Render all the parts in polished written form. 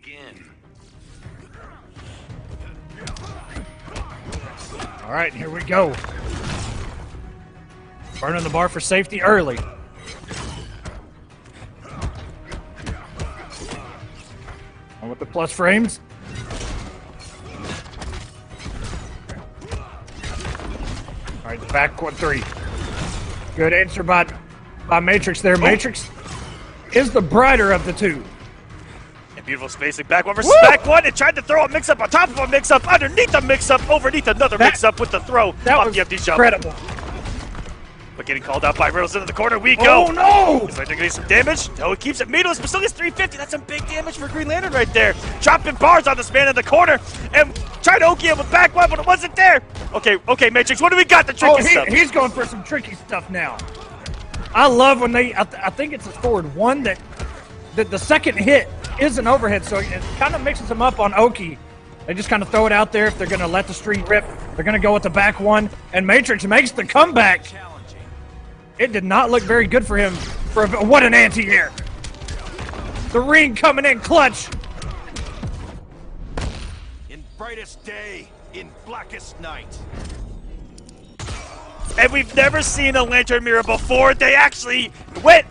Begin. All right, here we go. Burning the bar for safety early. And with the plus frames. All right, back 1-3. Good answer by Matrix there. Matrix is the brighter of the two. And beautiful spacing. Back one versus back one. It tried to throw a mix-up on top of a mix-up, underneath a mix-up, overneath another mix-up with the throw. That was incredible. But getting called out by Riddles into the corner. We go. Oh, no! Looks like they're getting some damage. No, he keeps it meatless, but still gets 350. That's some big damage for Green Lantern right there. Dropping bars on this man in the corner and trying to Oki him with back one, but it wasn't there. Okay, Matrix, what do we got? The tricky stuff. He's going for some tricky stuff now. I love when they, I think it's his forward one that the second hit is an overhead, so it kind of mixes them up on Oki. They just kind of throw it out there if they're going to let the street rip. They're going to go with the back one, and Matrix makes the comeback. It did not look very good for him. What an anti-air. The ring coming in clutch. In brightest day, in blackest night. And we've never seen a Lantern Mirror before. They actually went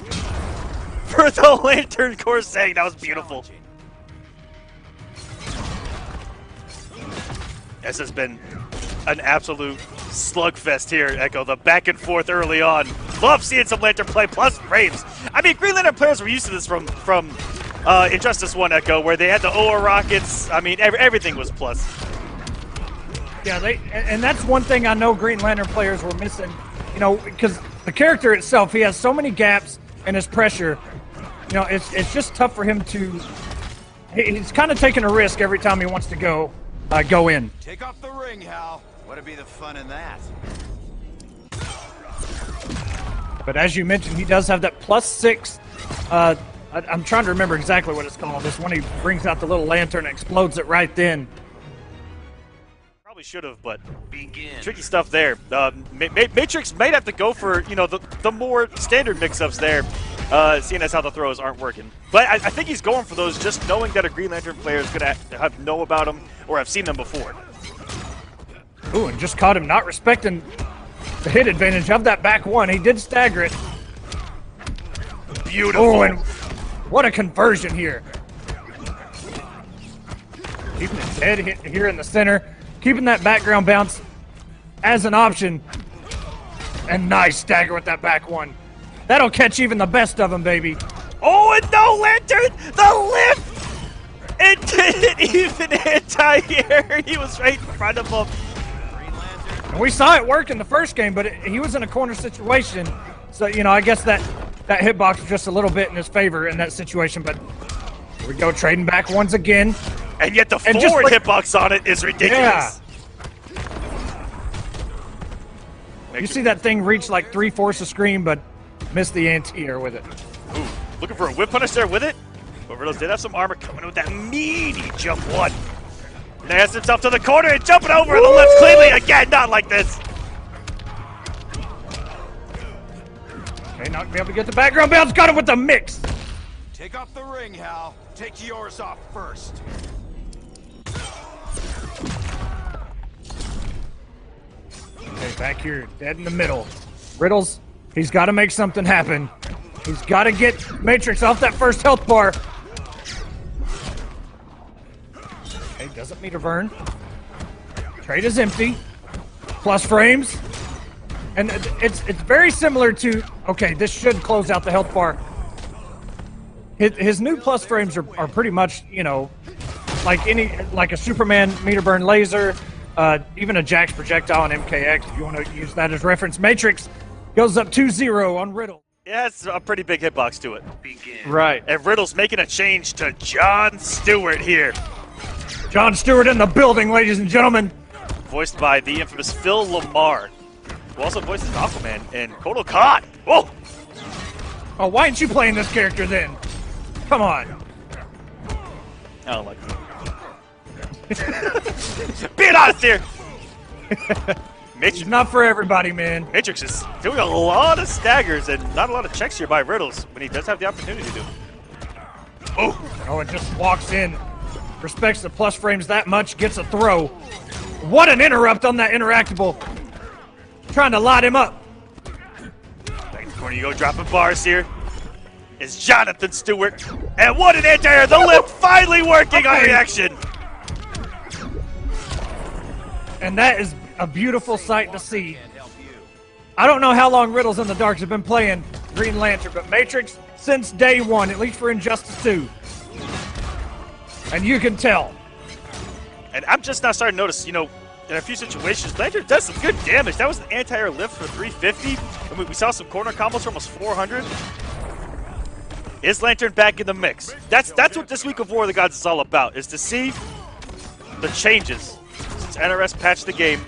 for the Lantern Corset. That was beautiful. This has been an absolute slugfest here, Echo. The back and forth early on. Love seeing some Lantern play plus frames. I mean, Green Lantern players were used to this from Injustice 1, Echo, where they had the OR rockets. I mean, everything was plus. Yeah, and that's one thing I know Green Lantern players were missing, you know, because the character itself, he has so many gaps in his pressure. You know, it's just tough for him to. He's kind of taking a risk every time he wants to go in. Take off the ring, Hal. What'd be the fun in that? But as you mentioned, he does have that +6. I'm trying to remember exactly what it's called. This when he brings out the little lantern and explodes it right then. Probably should have, but Begin. tricky stuff there. Matrix might have to go for, you know, the more standard mix-ups there, seeing as how the throws aren't working. But I think he's going for those just knowing that a Green Lantern player is going to know about them or have seen them before. Ooh, and just caught him not respecting the hit advantage of that back one. He did stagger it. Beautiful. Oh, and what a conversion here. Keeping it dead here in the center. Keeping that background bounce as an option. And nice stagger with that back one. That'll catch even the best of them, baby. Oh, and no Lantern! The lift! It didn't even anti-air. He was right in front of him. And we saw it work in the first game, but he was in a corner situation. So, you know, I guess that hitbox was just a little bit in his favor in that situation. But here we go, trading back once again. And yet the forward hitbox on it is ridiculous. Yeah. You see that thing reach like 3/4 of screen, but missed the anti-air with it. Ooh, looking for a whip punish there with it. But Riddles did have some armor coming in with that meaty jump one. Nails himself to the corner and jumping over the lips cleanly again. Not like this. Okay, not gonna be able to get the background bounce. Got him with the mix. Take off the ring, Hal. Take yours off first. Okay, back here, dead in the middle. Riddles, he's got to make something happen. He's got to get Matrix off that first health bar. Okay, doesn't meter burn. Trade is empty. Plus frames. And it's very similar to, okay, this should close out the health bar. His new plus frames are pretty much, you know, like a Superman meter burn laser, even a Jax projectile on MKX, if you want to use that as reference. Matrix goes up 2-0 on Riddle. Yeah, it's a pretty big hitbox to it. Begin. Right. And Riddle's making a change to John Stewart here. John Stewart in the building, ladies and gentlemen. Voiced by the infamous Phil Lamar, who also voices Aquaman and Kotal Khan. Whoa! Oh, why aren't you playing this character then? Come on. I don't like it. Being honest here. It's not for everybody, man. Matrix is doing a lot of staggers and not a lot of checks here by Riddles when he does have the opportunity to. Oh, and just walks in respects the plus frames that much, gets a throw. What an interrupt on that interactable. Trying to light him up. Back to the corner you go, dropping bars here. Is Jonathan Stewart. And what an anti-air. The lift finally working on reaction. And that is a beautiful sight to see. I don't know how long RiddleSinTheDark have been playing Green Lantern, but Matrix since day one, at least for Injustice 2. And you can tell. And I'm just now starting to notice, you know, in a few situations, Lantern does some good damage. That was an anti-air lift for 350. And we saw some corner combos for almost 400. Is Lantern back in the mix? That's what this week of War of the Gods is all about, is to see the changes since NRS patched the game.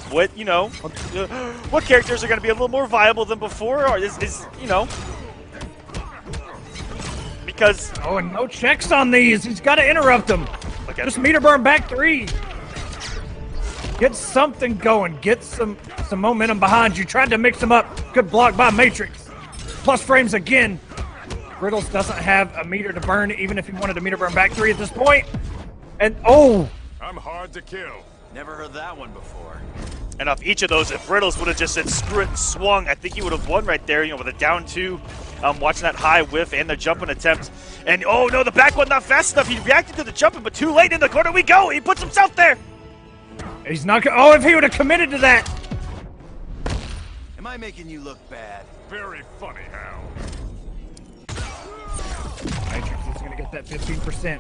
What, you know, what characters are going to be a little more viable than before, or is you know, because... Oh, and no checks on these. He's got to interrupt them. Just meter burn back 3. Get something going. Get some momentum behind you. Tried to mix them up. Good block by Matrix. Plus frames again. Riddles doesn't have a meter to burn, even if he wanted to meter burn back 3 at this point. And, oh! I'm hard to kill. Never heard that one before. And off each of those, if Riddles would have just said screw it and swung, I think he would have won right there, you know, with a down 2. Watching that high whiff and the jumping attempt. And, oh no, the back one not fast enough. He reacted to the jumping, but too late in the corner we go. He puts himself there. He's not gonna, oh, if he would have committed to that. Am I making you look bad? Very funny, Hal. Matrix is gonna get that 15%.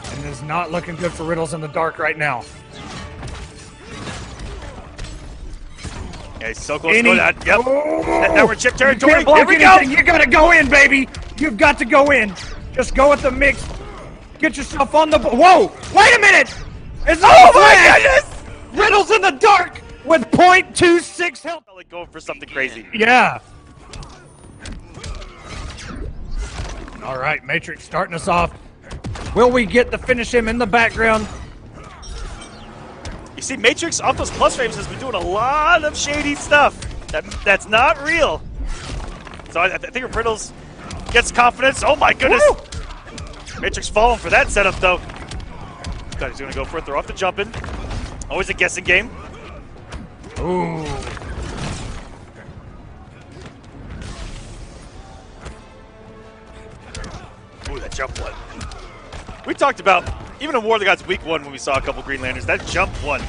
And it is not looking good for RiddleSinTheDark right now. Yeah, he's so close to go down. Yep. Oh, now we're chip territory. You can't block Here we anything. go. You gotta go in, baby. You've got to go in. Just go with the mix. Get yourself on the... Whoa! Wait a minute! It's oh my goodness! RiddleSinTheDark with 0.26 health. Like going for something crazy. Yeah. All right, Matrix starting us off. Will we get to finish him in the background? You see, Matrix off those plus frames has been doing a lot of shady stuff. That's not real. So I think if Riddles gets confidence, oh my goodness. Woo! Matrix falling for that setup though. God, he's gonna go for it. Throw off the jumping. Always a guessing game. Ooh. Ooh, that jump one. We talked about, even in War of the Gods Week 1 when we saw a couple Green Lanterns, that jump one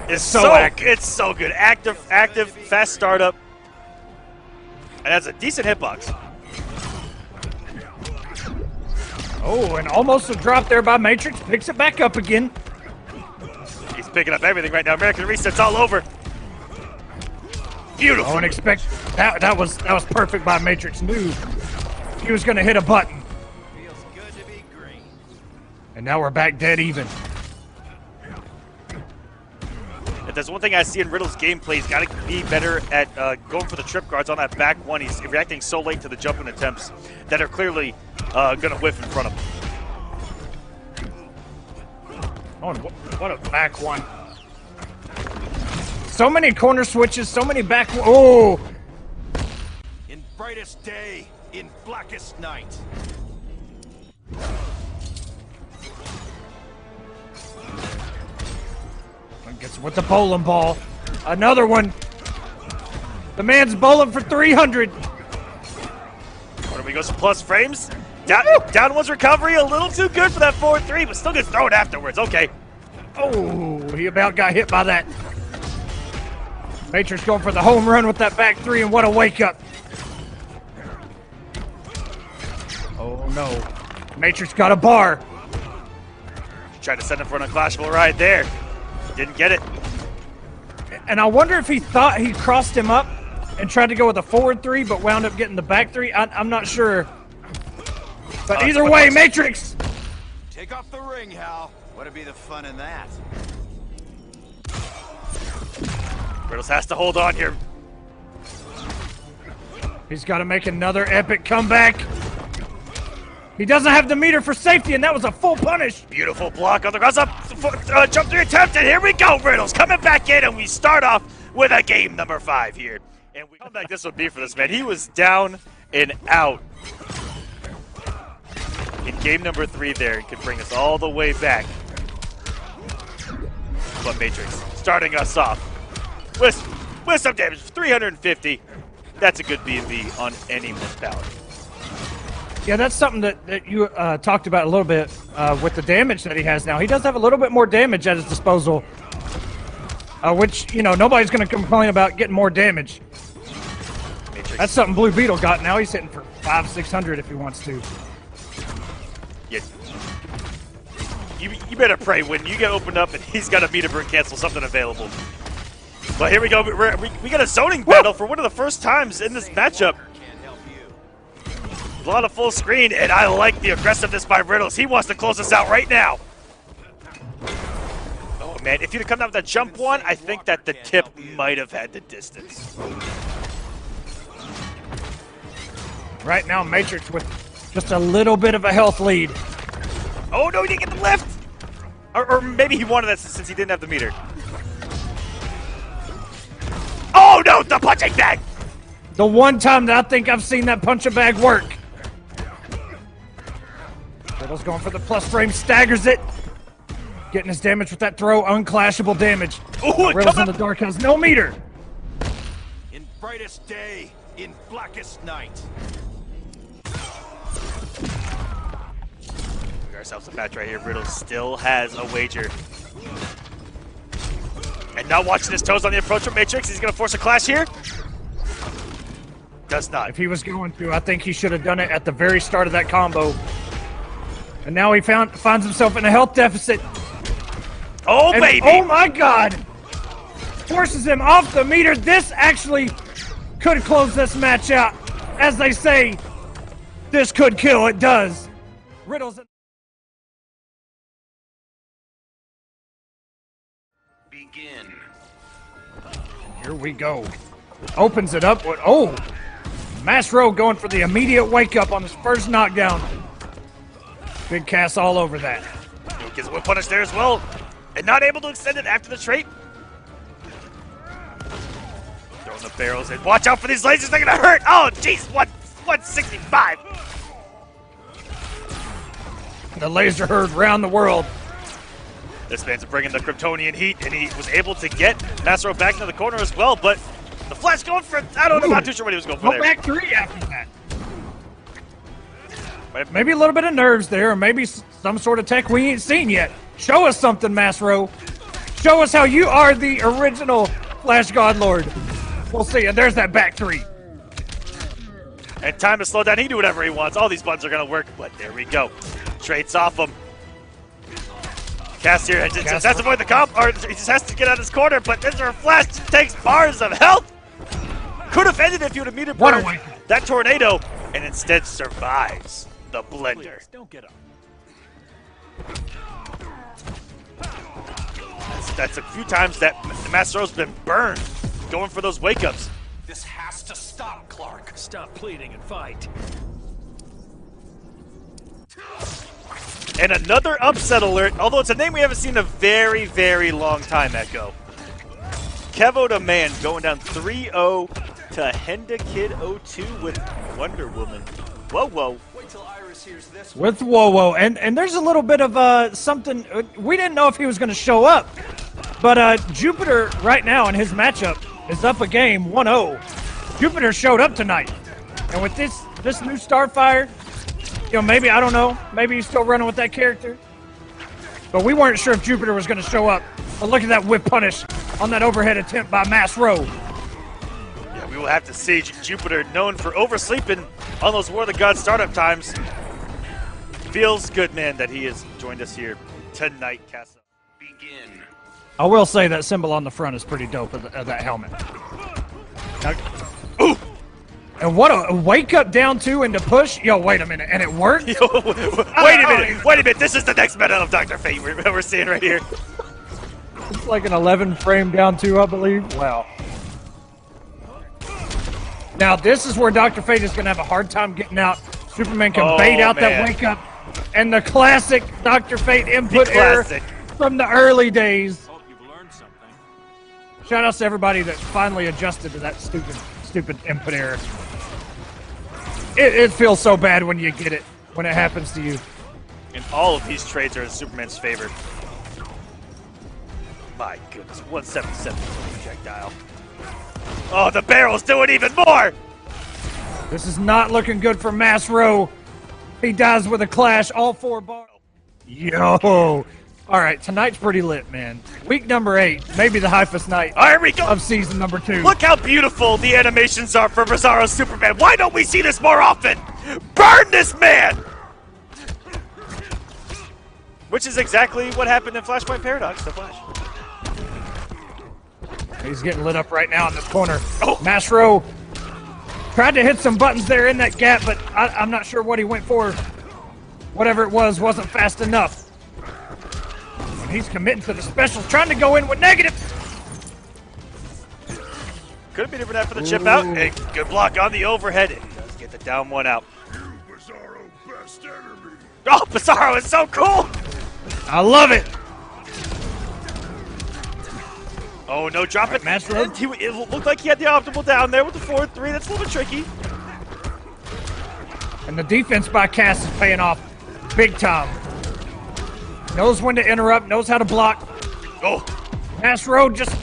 is so active. It's so good. Active, fast startup. And that's a decent hitbox. Oh, and almost a drop there by Matrix. Picks it back up again. He's picking up everything right now. American Reset's all over. Beautiful. Oh, and expect that was perfect by Matrix. Knew he was going to hit a button. Feels good to be green. And now we're back dead even. If there's one thing I see in Riddle's gameplay, he's got to be better at going for the trip guards on that back one. He's reacting so late to the jumping attempts that are clearly going to whiff in front of him. Oh, and what a back one. So many corner switches, so many back... Oh! In brightest day, in blackest night. Gets with the bowling ball. Another one. The man's bowling for 300. Where do we go? Some plus frames. Down one's recovery, a little too good for that 4-3, but still gets thrown afterwards. Okay. Oh, he about got hit by that. Matrix going for the home run with that back 3, and what a wake up. Oh no. Matrix got a bar. Tried to send him for an unclashable ride there. Didn't get it. And I wonder if he thought he crossed him up and tried to go with a forward 3, but wound up getting the back 3. I'm not sure. But either way, Matrix! Take off the ring, Hal. What'd be the fun in that? Riddles has to hold on here. He's got to make another epic comeback. He doesn't have the meter for safety, and that was a full punish. Beautiful block on the cross up. Jump 3 attempt, and here we go. Riddles coming back in, and we start off with a game number 5 here. And we come back this would be for this man. He was down and out. in game number 3 there and could bring us all the way back. But Matrix starting us off with some damage, 350. That's a good B&B on anyone's pallet. Yeah, that's something that you talked about a little bit with the damage that he has now. He does have a little bit more damage at his disposal, which, you know, nobody's going to complain about getting more damage. Matrix. That's something Blue Beetle got. Now he's hitting for 500-600 if he wants to. Yeah. You better pray when you get opened up and he's got a meter burn cancel something available. But here we go. We got a zoning battle for one of the first times in this matchup. A lot of full screen, and I like the aggressiveness by Riddles. He wants to close us out right now. Oh, man, if you'd have come down with that jump one, I think that the tip might have had the distance. Right now, Matrix with just a little bit of a health lead. Oh, no, he didn't get the lift. Or maybe he wanted that since he didn't have the meter. Oh, no, the punching bag. The one time that I think I've seen that punching bag work. Riddle's going for the plus frame, staggers it. Getting his damage with that throw, unclashable damage. Ooh, Riddles in the dark has no meter. In brightest day, in blackest night. We got ourselves a match right here. Riddle still has a wager. And now watching his toes on the approach from Matrix. He's going to force a clash here. Does not. If he was going to, I think he should have done it at the very start of that combo. And now he finds himself in a health deficit. Oh, And, baby! oh my God! Forces him off the meter. This actually could close this match out. As they say, this could kill. It does. Riddles. Begin. Here we go. Opens it up with, oh! Masro going for the immediate wake up on his first knockdown. Big cast all over that. He gets one punish there as well. And not able to extend it after the trait. Throwing the barrels in. Watch out for these lasers, they're gonna hurt! Oh, jeez, 165! The laser heard round the world. This man's bringing the Kryptonian heat, and he was able to get Masro back into the corner as well, but the Flash going for, I don't know, I'm not too sure what he was going for there. Go back 3 after that. Maybe a little bit of nerves there, or maybe some sort of tech we ain't seen yet. Show us something, Masro. Show us how you are the original Flash God Lord. We'll see, and there's that back 3. And time to slow down, he can do whatever he wants. All these buttons are gonna work, but there we go. Traits off him. Cast here, just has to avoid the comp, or he just has to get out of his corner, but Mr. Flash takes bars of health. Could have ended if he would have meter burned that tornado, and instead survives the blender. Please, don't get up. That's a few times that Masro's been burned, going for those wake-ups. This has to stop, Clark. Stop pleading and fight. And another upset alert, although it's a name we haven't seen in a very, very long time, Echo. Kevo the Man going down 3-0 to Henda Kid 02 with Wonder Woman. Whoa, whoa. Wait till Iris hears this. With Whoa, and there's a little bit of something. We didn't know if he was going to show up, but Jupiter right now in his matchup is up a game 1-0. Jupiter showed up tonight, and with this new Starfire, you know, maybe, I don't know, maybe he's still running with that character, but we weren't sure if Jupiter was going to show up. But look at that whip punish on that overhead attempt by Masro. Yeah, we will have to see. Jupiter, known for oversleeping on those War of the Gods startup times. Feels good, man, that he has joined us here tonight, Casa. Begin. I will say that symbol on the front is pretty dope of that helmet. Ooh! And what a wake up down 2 into push. Yo, wait a minute, and it worked? Yo, wait a minute, this is the next meta of Dr. Fate we're seeing right here. It's like an 11 frame down 2, I believe. Wow. Now, this is where Dr. Fate is going to have a hard time getting out. Superman can bait out that wake up. And the classic Dr. Fate input error from the early days. Hope you've learned something. Shout out to everybody that finally adjusted to that stupid input error. It feels so bad when you get it, when it happens to you. And all of these trades are in Superman's favor. My goodness, 177 projectile. Oh, the barrel's doing even more! This is not looking good for Mass Row. He dies with a clash, all 4 bars. Yo! Alright, tonight's pretty lit, man. Week number 8, maybe the hypest night Here we go! of season number 2. Look how beautiful the animations are for Bizarro Superman. Why don't we see this more often? Burn this man! Which is exactly what happened in Flashpoint Paradox, The Flash. He's getting lit up right now in this corner. Oh. Mass Row tried to hit some buttons there in that gap, but I'm not sure what he went for. Whatever it was wasn't fast enough. And he's committing to the specials, trying to go in with negative. Could have been different that for the chip out. Hey, good block on the overhead. And he does get the down one out. Bizarro best enemy. Oh, Bizarro is so cool! I love it. Oh, no, drop it. Mass Row. It looked like he had the optimal down there with the 4-3. That's a little bit tricky. And the defense by Cass is paying off big time. Knows when to interrupt, knows how to block. Oh. Mass Row just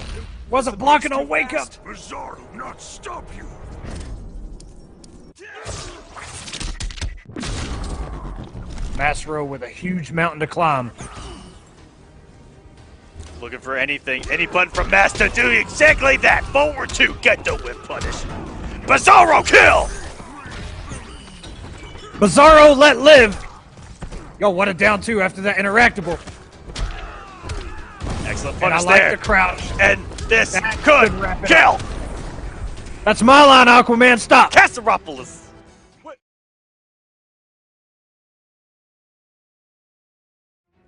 wasn't blocking on wake up. Bizarro not stop you. Mass Row with a huge mountain to climb. Looking for anything, any button from Mass to do exactly that. Forward 2, get the whip punish. Bizarro kill! Bizarro let live. Yo, what a down 2 after that interactable. Excellent And I punish like there. the crouch. And this That could could wrap it kill! That's my line, Aquaman. Stop. Casaroppolis!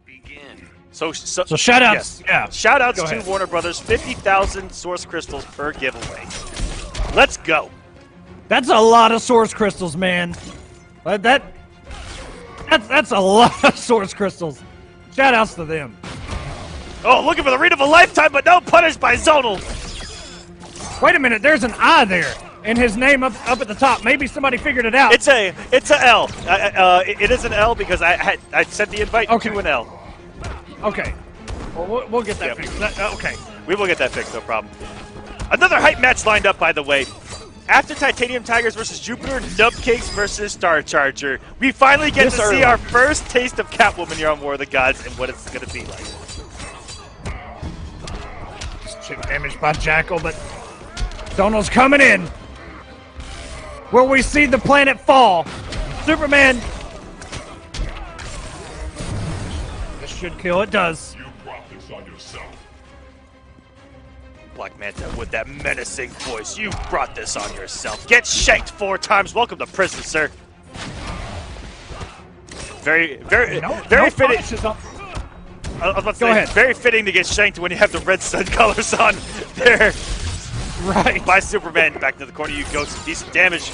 Begin. So shout outs. yes. Yeah. Shout outs Go to ahead. Warner Brothers. 50,000 source crystals per giveaway. Let's go. That's a lot of source crystals, man. That's a lot of source crystals. Shout outs to them. Oh, looking for the read of a lifetime, but no punish by Zonal. Wait a minute, there's an I there, and his name up at the top. Maybe somebody figured it out. It's a L. It is an L because I sent the invite to an L. Okay. Well, we'll get that Yep. fixed. Okay. We will get that fixed, no problem. Another hype match lined up, by the way. After Titaniumtigerzz versus Jupiter, Nubcakes versus Star Charger, we finally get to see our first taste of Catwoman here on War of the Gods and what it's going to be like. Just chip damage by Jackal, but Zonal's coming in. Will we see the planet fall? Superman. This should kill. It does. You brought this on yourself. Black Manta with that menacing voice. You brought this on yourself. Get shanked 4 times. Welcome to prison, sir. Very fitting. punishes up. I was about to Go say, ahead. very fitting to get shanked when you have the red sun colors on there. Right. By Superman. Back to the corner you go. Some decent damage.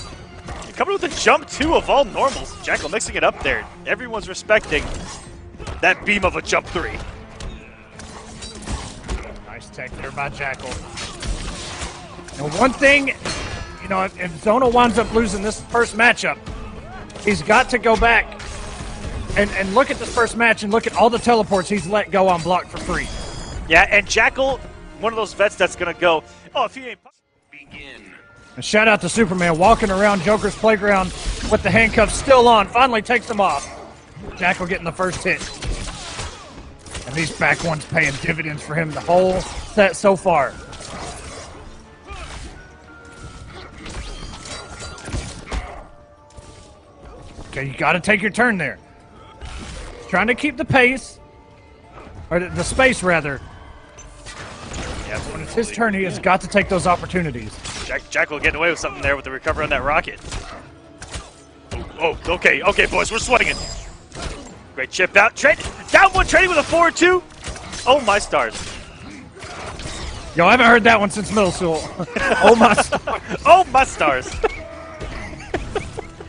You're coming with a jump 2 of all normals. Jackal mixing it up there. Everyone's respecting that beam of a jump 3. Nice tech there by Jackal. And one thing, you know, if Zonal winds up losing this first matchup, he's got to go back and look at this first match and look at all the teleports he's let go on block for free. Yeah, and Jackal, one of those vets that's going to go, oh, if he ain't... Begin. And shout out to Superman walking around Joker's playground with the handcuffs still on. Finally takes them off. Jackal getting the first hit. And these back ones paying dividends for him the whole set so far. Okay, you got to take your turn there. Trying to keep the pace. Or the space, rather. Yeah, When it's his turn, he has got to take those opportunities. Jackal getting away with something there with the recovery on that rocket. Oh, okay, boys, we're sweating it. Great chip out. Down 1, trading with a 4-2. Oh, my stars. Yo, I haven't heard that one since middle school. Oh, my stars. Oh, my stars.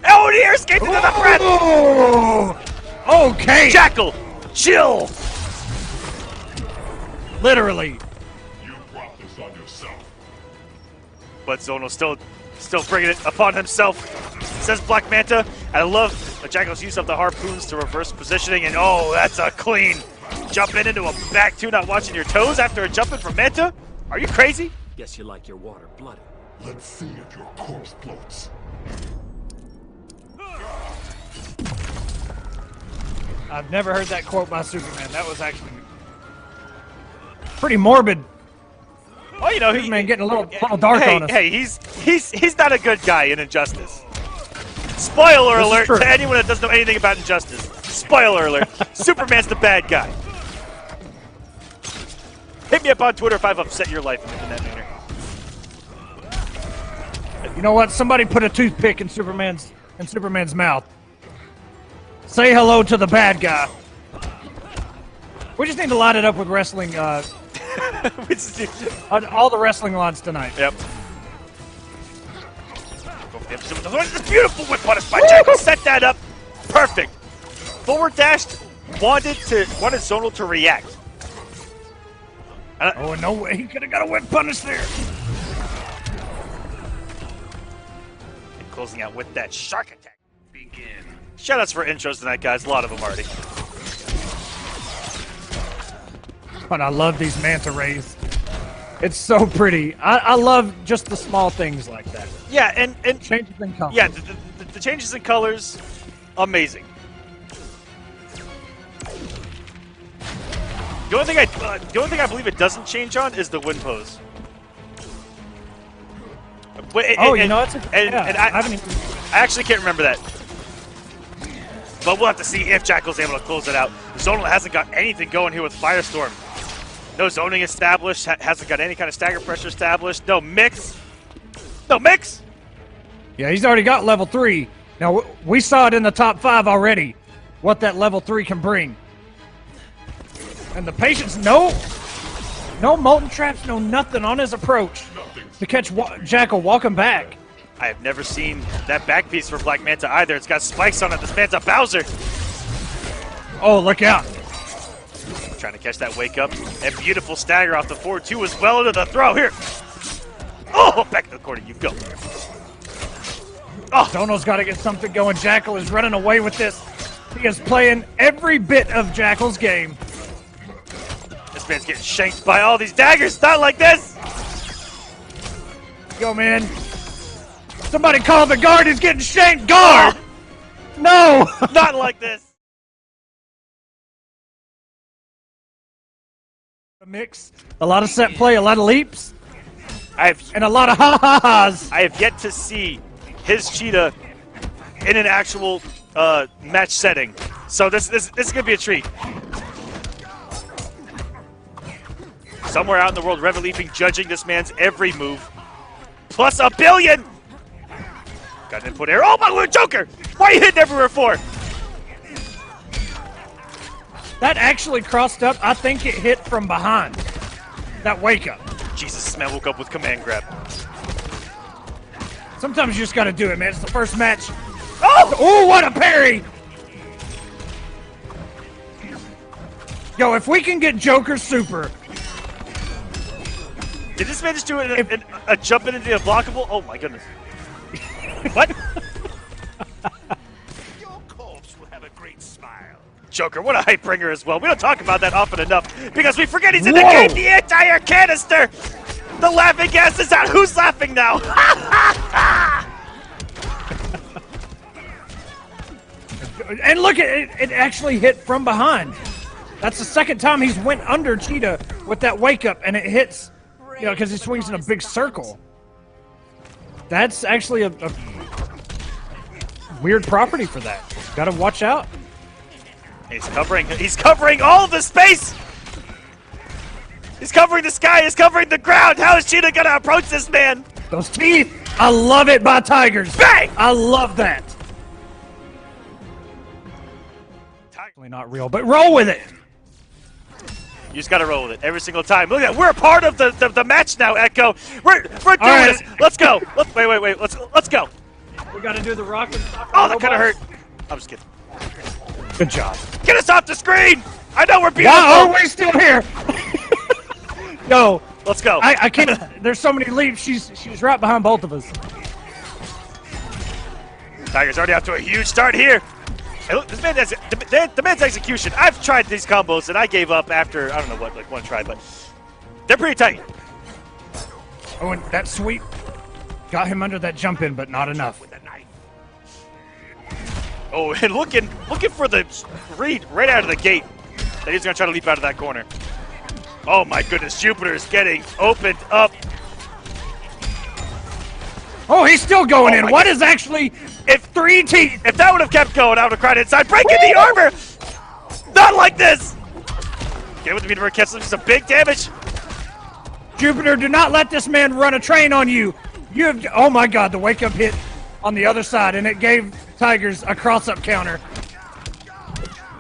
Oh, and he air escaped into the breath. Oh, okay. Jackal, chill. Literally. You brought this on yourself. But Zonal still bringing it upon himself. Says Black Manta. I love Jackal's use of the harpoons to reverse positioning, and oh, that's a clean jump in into a back two, not watching your toes after a jump in from Manta? Are you crazy? Guess you like your water bloody. Let's see if your corpse floats. I've never heard that quote by Superman. That was actually pretty morbid. Oh, you know, Superman getting a little dark on us. Hey, he's not a good guy in Injustice. Spoiler alert to anyone that doesn't know anything about Injustice. Spoiler alert. Superman's the bad guy. Hit me up on Twitter if I've upset your life in that manner. You know what? Somebody put a toothpick in Superman's mouth. Say hello to the bad guy. We just need to line it up with wrestling. All the wrestling lines tonight. Yep. This beautiful whip punish by Jackal. Set that up. Perfect. Forward dashed. Wanted Zonal to react. Oh, no way. He could have got a whip punish there. And closing out with that shark attack. Begin. Shoutouts for intros tonight, guys. A lot of them already. But I love these manta rays. It's so pretty. I love just the small things like that. Yeah, and changes in colors. Yeah, the changes in colors, amazing. The only thing I believe it doesn't change on is the wind pose. I actually can't remember that. But we'll have to see if Jackal's able to close it out. Zonal hasn't got anything going here with Firestorm. No zoning established, hasn't got any kind of stagger pressure established. No mix. No mix! Yeah, he's already got level 3. Now, we saw it in the top 5 already, what that level 3 can bring. And the patience, no molten traps, no nothing on his approach to catch Jackal walking back. I have never seen that back piece for Black Manta either. It's got spikes on it. This man's a Bowser. Oh, look out. Trying to catch that wake up. And beautiful stagger off the 4-2 as well into the throw. Here. Oh, back to the corner you go. Oh, Zonal's got to get something going. Jackal is running away with this. He is playing every bit of Jackal's game. This man's getting shanked by all these daggers. Not like this. Yo, man. Somebody call the guard. He's getting shanked. Guard! No! Not like this. A mix. A lot of set play. A lot of leaps. And a lot of ha-ha-has. I have yet to see his Cheetah in an actual match setting. So this is going to be a treat. Somewhere out in the world, Revolution judging this man's every move. Plus a billion! Got an input error. Oh, my Lord, Joker! Why are you hitting everywhere for? That actually crossed up. I think it hit from behind. That wake up. Jesus, this man woke up with command grab. Sometimes you just got to do it, man. It's the first match. Oh, what a parry! Yo, if we can get Joker super. Did this man just do a jump into the unblockable? Oh my goodness. What? Your corpse will have a great smile. Joker, what a hype bringer as well. We don't talk about that often enough because we forget he's in the game. The entire canister. The laughing gas is out. Who's laughing now? And look at it. It actually hit from behind. That's the second time he's went under Cheetah with that wake up, and it hits. You know, because he swings in a big circle. That's actually a weird property for that. Gotta watch out. He's covering all of the space! He's covering the sky, he's covering the ground! How is Cheetah gonna approach this man? Those teeth! I love it by Tigers! Bang! I love that! Actually not real, but roll with it! You just gotta roll with it every single time. Look at that. We're a part of the match now, Echo. We're doing this. Let's go. Wait. Let's go. We gotta do the rock and oh, that kind of hurt. I'm just kidding. Good job. Get us off the screen. I know we're beautiful. Why are we still here? No. Let's go. I can't. There's so many leaps. She's right behind both of us. Tiger's already off to a huge start here. And look, this man has the man's execution. I've tried these combos and I gave up after, I don't know what, like one try, but they're pretty tight. Oh, and that sweep got him under that jump in, but not enough. Oh, and looking for the read right out of the gate. That he's gonna try to leap out of that corner. Oh my goodness, Jupiter is getting opened up. Oh, he's still going in. What God. is actually If 3 teeth? If that would have kept going, I would have cried inside. Breaking the armor! Not like this! Get with the meter, catch some big damage. Jupiter, do not let this man run a train on you. You have. Oh my God, the wake up hit on the other side, and it gave Tigers a cross up counter.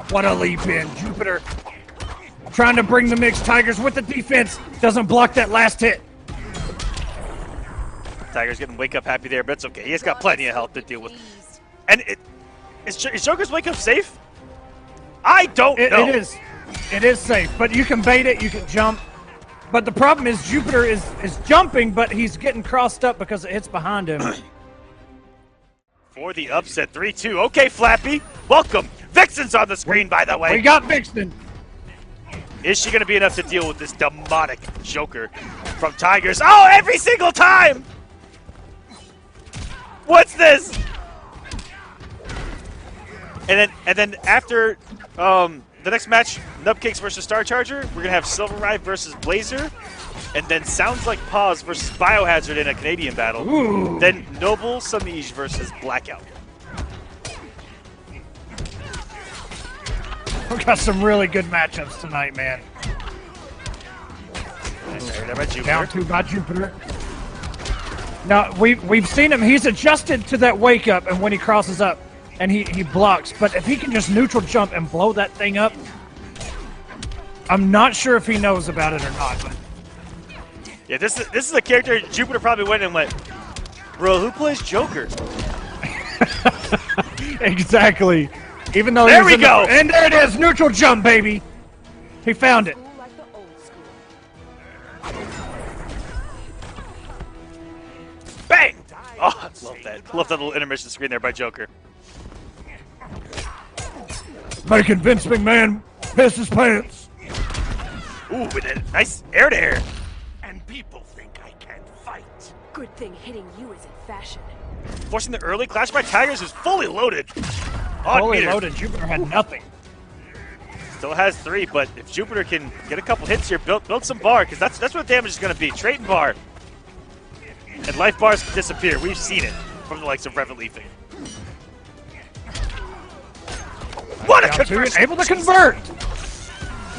What a leap in. Jupiter trying to bring the mix. Tigers with the defense. Doesn't block that last hit. Tiger's getting wake up happy there, but it's okay. He's got plenty of health to deal with. And is Joker's wake up safe? I don't know. It is. It is safe, but you can bait it, you can jump. But the problem is Jupiter is jumping, but he's getting crossed up because it hits behind him. For the upset, 3-2. Okay, Flappy, welcome. Vixen's on the screen, by the way. We got Vixen. Is she going to be enough to deal with this demonic Joker from Tigers? Oh, every single time! What's this? And then after the next match, Nubcakes versus Star Charger, we're gonna have SylverRye versus Blazar, and then SoundsLikePause versus Biohazard in a Canadian battle. Ooh. Then Noble Semiij versus BlackouT. We got some really good matchups tonight, man. Down 2 by Jupiter. Now, we've seen him. He's adjusted to that wake up, and when he crosses up, and he blocks. But if he can just neutral jump and blow that thing up, I'm not sure if he knows about it or not. But yeah, this is a character Jupiter probably went and went, bro, who plays Joker? exactly. Even though there we go. And there it is, neutral jump, baby. He found it. Bang! Oh, I love that. Love that little intermission screen there by Joker. Making Vince McMahon piss his pants. Ooh, with a nice air-to-air. And people think I can't fight. Good thing hitting you is in fashion. Forcing the early clash by Tigers, who's fully loaded. On Fully meter. loaded. Jupiter had nothing. Still has 3, but if Jupiter can get a couple hits here, build some bar, because that's what the damage is going to be. Trait and bar. And life bars can disappear. We've seen it from the likes of Revan Leafing. What a conversion! Able to convert.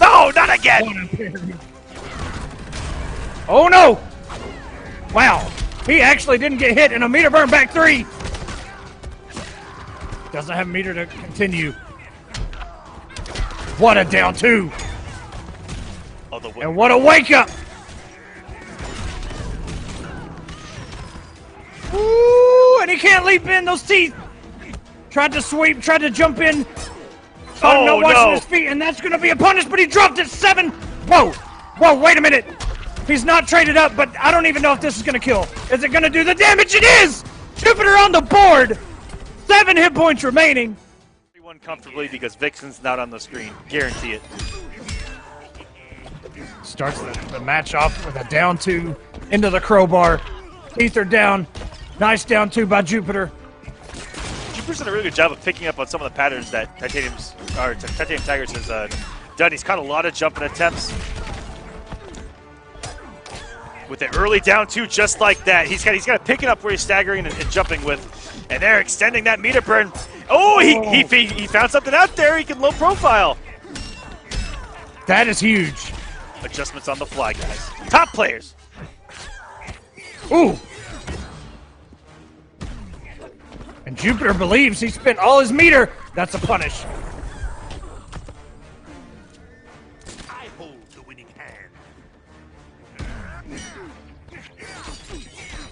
No, not again! Oh no! Wow, he actually didn't get hit in a meter burn back 3. Doesn't have meter to continue. What a down 2. Oh, and what a wake up! Ooh, and he can't leap in those teeth. Tried to sweep, tried to jump in. Oh, not watching no. his feet, and that's going to be a punish, but he dropped it 7. Whoa, whoa, wait a minute. He's not traded up, but I don't even know if this is going to kill. Is it going to do the damage? It is! Jupiter on the board. 7 hit points remaining. Everyone comfortably because Vixen's not on the screen. Guarantee it. Starts the match off with a down 2 into the crowbar. Teeth are down. Nice down 2 by Jupiter. Jupiter's done a really good job of picking up on some of the patterns that Titanium Tigers has done. He's caught a lot of jumping attempts. With the early down 2 just like that. He's got to pick it up where he's staggering and jumping with. And they're extending that meter burn. Oh, he found something out there. He can low profile. That is huge. Adjustments on the fly, guys. Top players. Ooh. And Jupiter believes he spent all his meter. That's a punish. I hold the winning hand.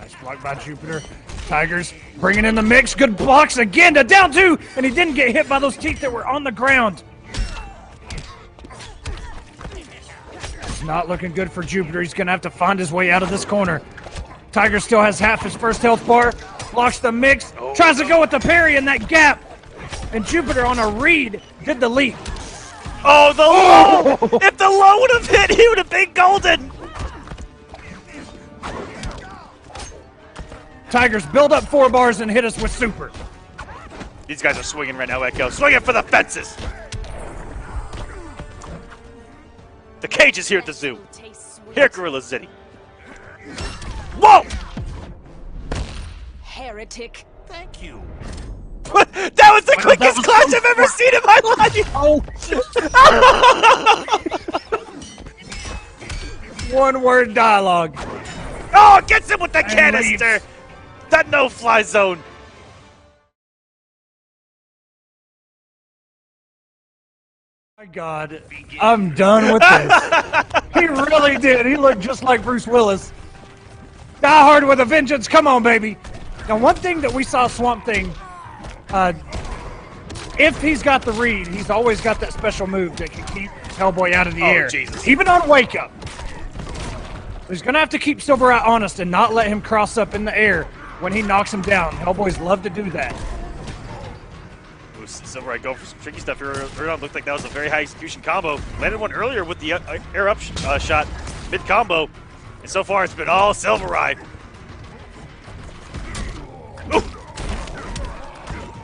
Nice block by Jupiter. Tigers bringing in the mix. Good blocks again to down 2. And he didn't get hit by those teeth that were on the ground. It's not looking good for Jupiter. He's going to have to find his way out of this corner. Tiger still has half his first health bar. Blocks the mix. Tries to go with the parry in that gap. and Jupiter on a read did the leap. Oh, the low! If the low would have hit, he would have been golden! Tigers build up 4 bars and hit us with super. These guys are swinging right now, Echo. Swinging for the fences! The cage is here at the zoo. Here, Gorilla City. Whoa! Heretic. Thank you. That was the quickest clutch I've ever seen in my life! Oh! One-word dialogue. Oh, gets him with the And canister! leaves. That no-fly zone. My God, I'm done with this. He really did. He looked just like Bruce Willis. Die Hard with a Vengeance. Come on, baby. Now, one thing that we saw Swamp Thing, if he's got the read, he's always got that special move that can keep Hellboy out of the air. Jesus. Even on Wake Up. He's going to have to keep SylverRye honest and not let him cross up in the air when he knocks him down. Hellboys love to do that. Ooh, SylverRye go for some tricky stuff here. Early on, looked like that was a very high execution combo. Landed one earlier with the air up shot mid-combo. And so far, it's been all SylverRye.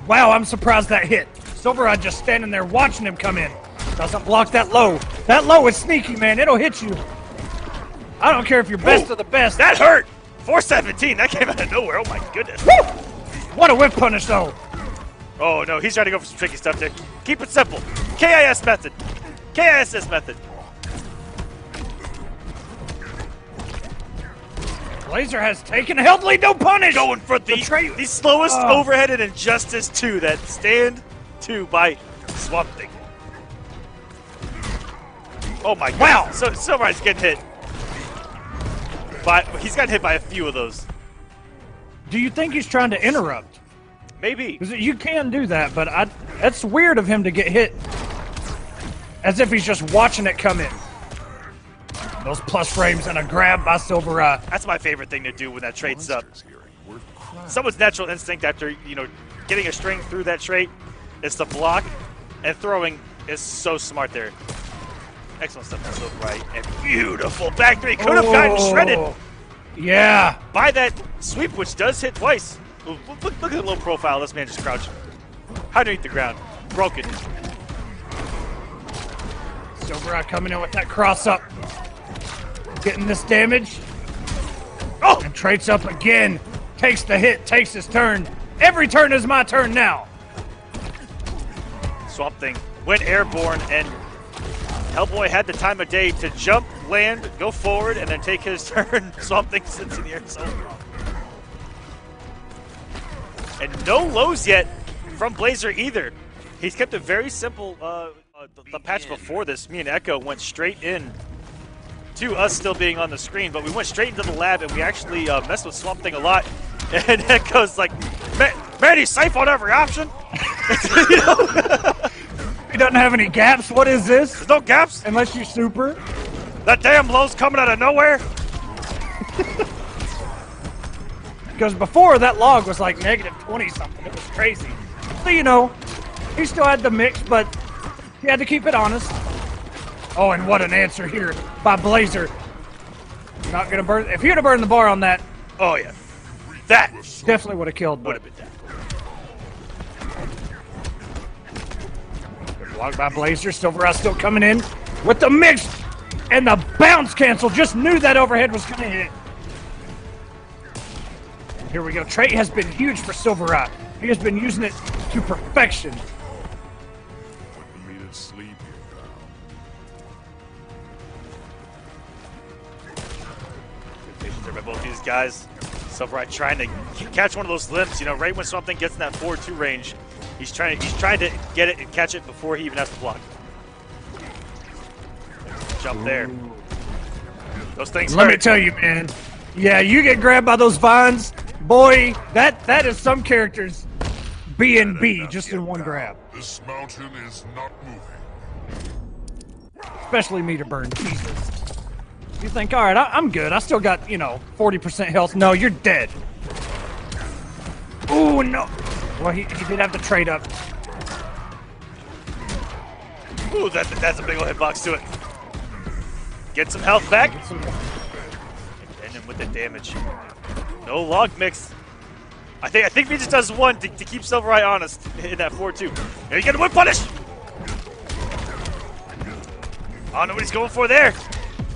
Wow, I'm surprised that hit. SylverRye just standing there watching him come in. Doesn't block that low. That low is sneaky, man. It'll hit you. I don't care if you're best of the best. That hurt! 417, that came out of nowhere. Oh my goodness. Woo! What a whip punish, though. Oh no, he's trying to go for some tricky stuff there. Keep it simple. KIS method. KISS method. Blazar has taken a held lead, no punish. Going for the slowest overhead in Injustice 2, that stand 2 by Swamp Thing. Oh my god. Wow. So SylverRye's getting hit. But he's gotten hit by a few of those. Do you think he's trying to interrupt? Maybe. 'Cause you can do that, but that's weird of him to get hit as if he's just watching it come in. Those plus frames and a grab by SylverRye. That's my favorite thing to do when that trade's up. Someone's natural instinct after, getting a string through that trait is to block, and throwing is so smart there. Excellent stuff from SylverRye, and beautiful back three. Could have gotten shredded. Yeah. By that sweep, which does hit twice. Look at the low profile. This man just crouched underneath the ground. Broken. SylverRye coming in with that cross up. Getting this damage. Oh! And traits up again. Takes the hit, takes his turn. Every turn is my turn now. Swamp Thing went airborne, and Hellboy had the time of day to jump, land, go forward, and then take his turn. Swamp Thing sits in the air zone. And no lows yet from Blazar either. He's kept it very simple. The patch before this, me and Echo went straight in to us still being on the screen, but we went straight into the lab, and we actually messed with Swamp Thing a lot. And Echo's like, man, he's safe on every option. He doesn't have any gaps. What is this? There's no gaps. Unless you super. That damn low's coming out of nowhere. Because before, that log was like negative 20 something. It was crazy. So, he still had the mix, but he had to keep it honest. Oh, and what an answer here by Blazar. Not going to burn. If he would have burned the bar on that. Oh, yeah. That definitely would have killed. Would have been that. Good block by Blazar. SylverRye still coming in with the mix. And the bounce cancel. Just knew that overhead was going to hit. Here we go. Trait has been huge for SylverRye. He has been using it to perfection. Needed sleep. Good patience there by both these guys. SylverRye trying to catch one of those limps. Right when something gets in that 4-2 range, he's trying to get it and catch it before he even has to block. Jump there. Those things Let hurt. me tell you, man. Yeah, you get grabbed by those vines, boy. That is some characters B&B just in one grab. This mountain is not moving. Especially meter burn. Jesus. You think, all right, I'm good. I still got 40% health. No, you're dead. Ooh, no. Well, he did have to trade up. Ooh, that's a big old hitbox to it. Get some health back. And then with the damage. No log mix. I think he just does one to keep SylverRye honest in that 4-2. There you get a whip punish. I don't know what he's going for there,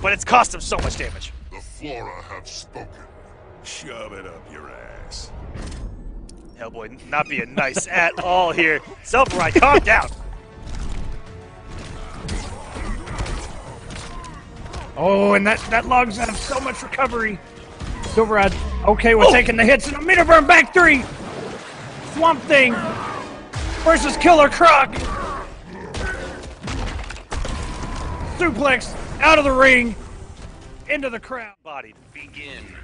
but it's cost him so much damage. The Flora have spoken. Shove it up your ass. Hellboy not being nice at all here. SylverRye, calm down. Oh, and that log's have so much recovery. SylverRye okay with taking the hits, and a meter burn back 3. Swamp Thing versus Killer Croc. Suplex out of the ring into the crowd. Body begin.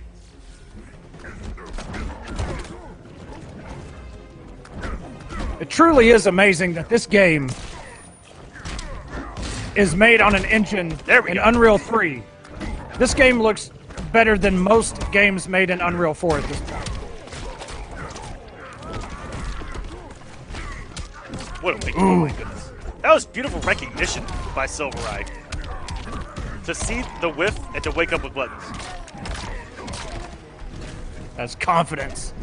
It truly is amazing that this game is made on an engine in Unreal 3. This game looks better than most games made in Unreal 4 at this point. What a big oh my goodness. That was beautiful recognition by SylverRye. To see the whiff and to wake up with buttons. That's confidence.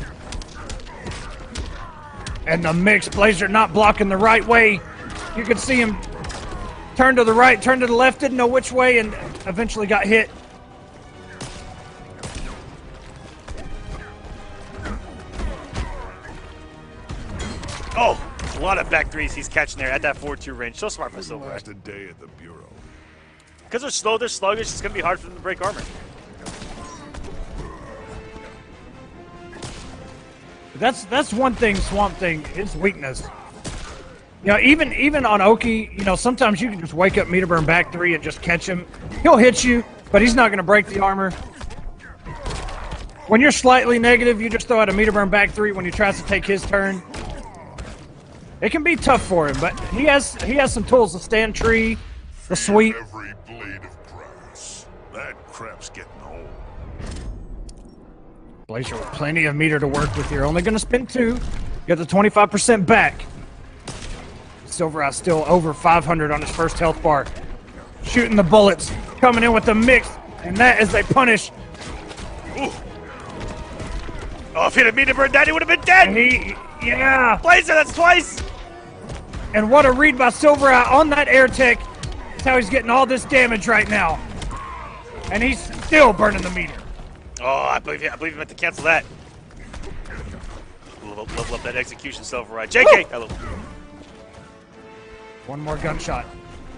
And the mix, Blazar not blocking the right way. You could see him turn to the right, turn to the left, didn't know which way, and eventually got hit. Oh, a lot of back threes he's catching there at that 4-2 range. So smart for SylverRye. Last a day at the Bureau. Because they're slow, they're sluggish, it's going to be hard for them to break armor. That's one thing, Swamp Thing, his weakness. You know, even on Oki, you know, sometimes you can just wake up meter burn back 3 and just catch him. He'll hit you, but he's not going to break the armor. When you're slightly negative, you just throw out a meter burn back 3 when he tries to take his turn. It can be tough for him, but he has some tools: the stand tree, the sweep. Every blade of grass. That crap's getting old. Blazar with plenty of meter to work with here. Only going to spend 2. Get the 25% back. SylverRye still over 500 on his first health bar. Shooting the bullets. Coming in with the mix. And that is a punish. Ooh. Oh, if he'd have meter burned that, he would have been dead. Yeah. Blazar, that's twice. And what a read by SylverRye on that air tech. That's how he's getting all this damage right now. And he's still burning the meter. Oh, I believe he meant to cancel that. Level up that execution, SylverRye. JK, hello. One more gunshot.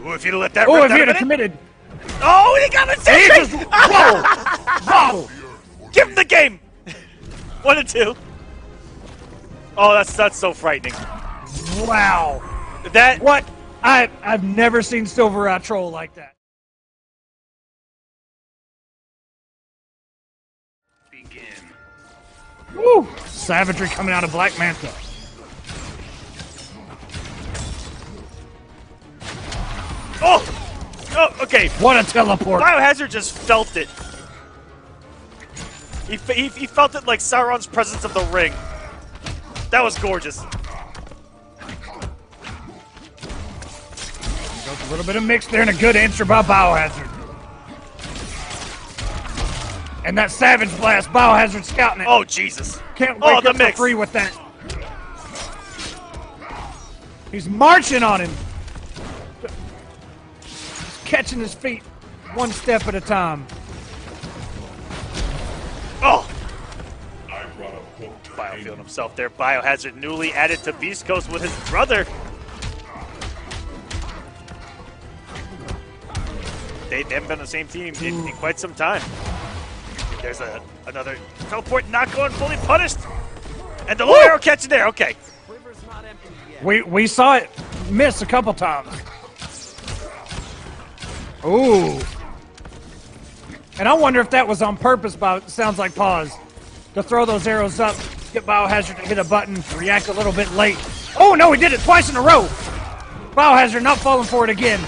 Ooh, if you'd have let that Oh, rip, if he that'd had have been it. committed. Oh, he got the He just, whoa! Whoa! Give him the game. 1 and 2. Oh, that's so frightening. Wow. That What? I've never seen SylverRye troll like that. begin. Woo! Savagery coming out of Black Manta. Oh, okay. What a teleport. Biohazard just felt it. He felt it like Sauron's presence of the ring. That was gorgeous. Goes a little bit of mix there and a good answer by Biohazard. And that Savage Blast, Biohazard scouting it. Oh, Jesus. Can't wake the up for mix. free with that. He's marching on him. He's catching his feet one step at a time. Oh! Bio feeling himself there. Biohazard newly added to Beast Coast with his brother. They haven't been on the same team in quite some time. There's another teleport not going fully punished. And the low arrow catching there. Okay. We saw it miss a couple times. Ooh. And I wonder if that was on purpose by SoundsLikePause to throw those arrows up, get Biohazard to hit a button, react a little bit late. Oh no, he did it twice in a row. Biohazard not falling for it again.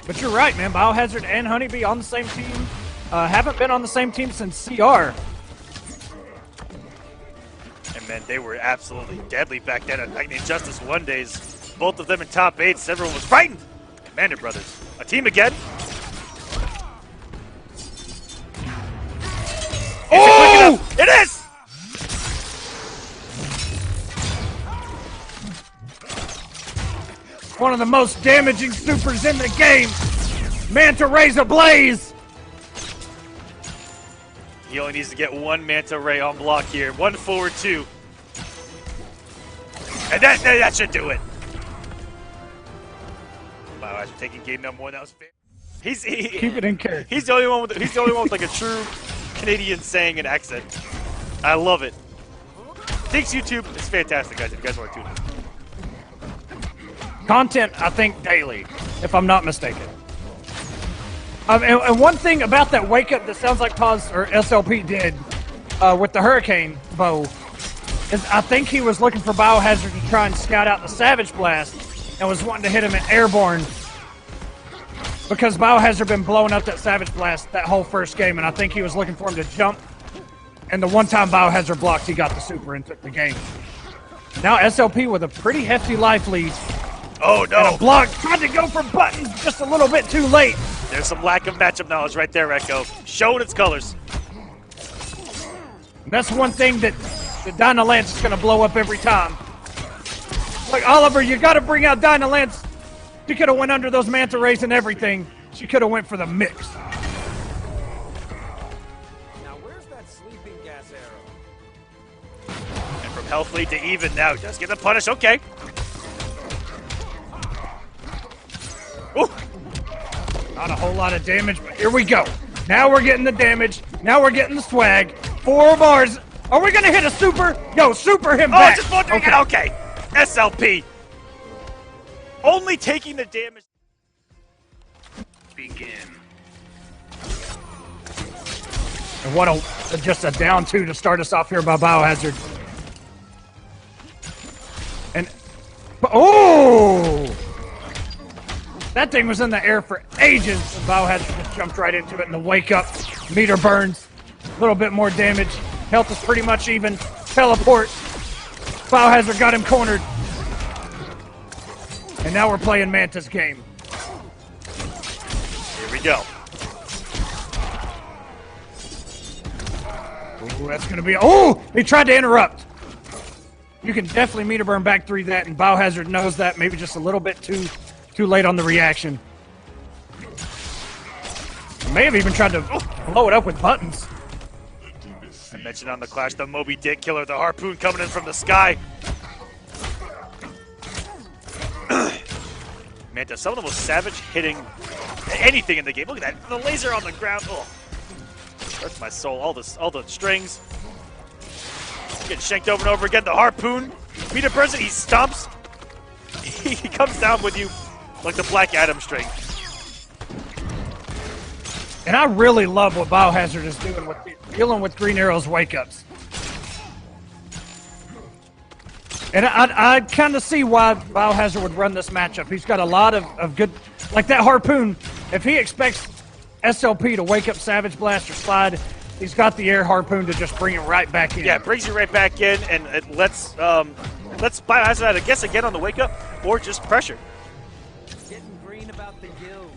But you're right, man. Biohazard and Honeybee on the same team. Haven't been on the same team since CR. And man, they were absolutely deadly back then at Lightning Justice 1 days. Both of them in top 8s. Everyone was frightened. Commander Brothers. A team again. Oh! It is! One of the most damaging supers in the game. Manta Ray's ablaze. He only needs to get one Manta Ray on block here. 1 forward 2. And that should do it. Wow, after taking game number 1, that was fair. Keep it in character. He's the only one with like a true Canadian saying and accent. I love it. Thanks YouTube. It's fantastic, guys. If you guys want to tune in. Content, I think, daily, if I'm not mistaken. And one thing about that wake up that SoundsLikePause or SLP did with the Hurricane bow is I think he was looking for Biohazard to try and scout out the Savage Blast and was wanting to hit him at Airborne because Biohazard been blowing up that Savage Blast that whole first game, and I think he was looking for him to jump. And the one time Biohazard blocked, he got the super and took the game. Now SLP with a pretty hefty life lead. Oh no! And a block tried to go for buttons just a little bit too late. There's some lack of matchup knowledge right there, Echo. Showing its colors. And that's one thing that the Dyna Lance is going to blow up every time. Like, Oliver, you got to bring out Dyna Lance. She could have went under those Manta Rays and everything. She could have went for the mix. Now where's that sleeping gas arrow? And from health lead to even now, does get the punish. Okay. Ooh. Not a whole lot of damage, but here we go. Now we're getting the damage. Now we're getting the swag. 4 bars. Are we going to hit a super? Yo, super him back. Just wondering. Okay. SLP. Only taking the damage. Begin. And what just a down 2 to start us off here by Biohazard. And, oh! That thing was in the air for ages. And Biohazard just jumped right into it in the wake up. Meter burns. A little bit more damage. Health is pretty much even. Teleport. Biohazard got him cornered. And now we're playing Manta's game. Here we go. Ooh, that's going to be... Oh! He tried to interrupt. You can definitely meter burn back 3 that, and Biohazard knows that. Maybe just a little bit too late on the reaction. May have even tried to blow it up with buttons. I mentioned on the Clash the Moby Dick killer, the harpoon coming in from the sky. Manta, some of the most savage hitting anything in the game. Look at that, the laser on the ground. Oh, hurts my soul. All the strings. Getting shanked over and over again. The harpoon. Meter burns it. He stomps. He comes down with you like the Black Adam string. And I really love what Biohazard is doing with dealing with Green Arrow's wake-ups. And I kind of see why Biohazard would run this matchup. He's got a lot of good... Like that harpoon, if he expects SLP to wake up Savage Blast or Slide, he's got the air harpoon to just bring it right back in. Yeah, it brings you right back in, and it lets Biohazard either guess again on the wake-up or just pressure. Getting green about the gills.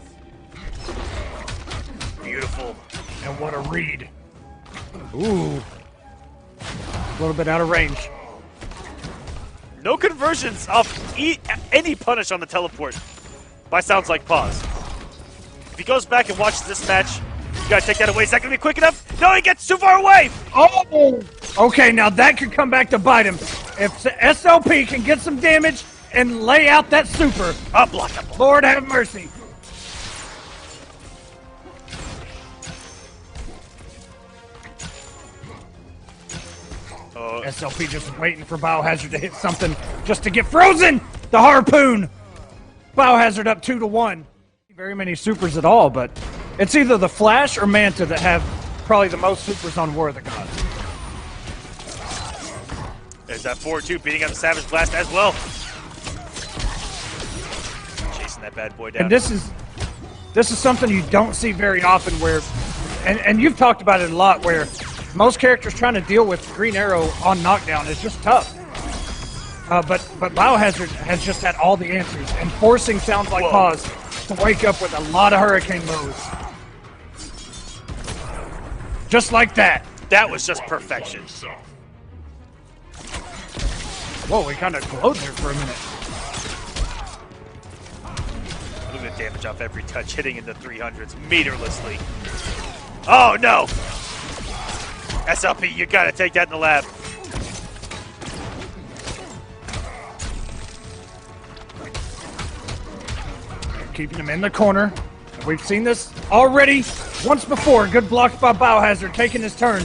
Beautiful. And what a read. Ooh. A little bit out of range. No conversions off any punish on the teleport by SoundsLikePause. If he goes back and watches this match, you gotta take that away. Is that gonna be quick enough? No, he gets too far away! Oh! Okay, now that could come back to bite him. If SLP can get some damage and lay out that super. Unblockable. Lord have mercy. SLP just waiting for Biohazard to hit something just to get frozen. The harpoon. Biohazard up 2-1. Very many supers at all, but it's either the Flash or Manta that have probably the most supers on War of the Gods. There's that 4-2 beating up the Savage Blast as well. Chasing that bad boy down. And this is something you don't see very often where, and you've talked about it a lot, where most characters trying to deal with Green Arrow on knockdown is just tough. But Biohazard has just had all the answers, and forcing SoundsLikePause to wake up with a lot of hurricane moves. Just like that. That was just perfection. Whoa, we kind of glowed there for a minute. Look at the damage off every touch, hitting in the 300s meterlessly. Oh no! SLP, you gotta take that in the lab. Keeping him in the corner. We've seen this already once before. Good blocks by Biohazard, taking his turn.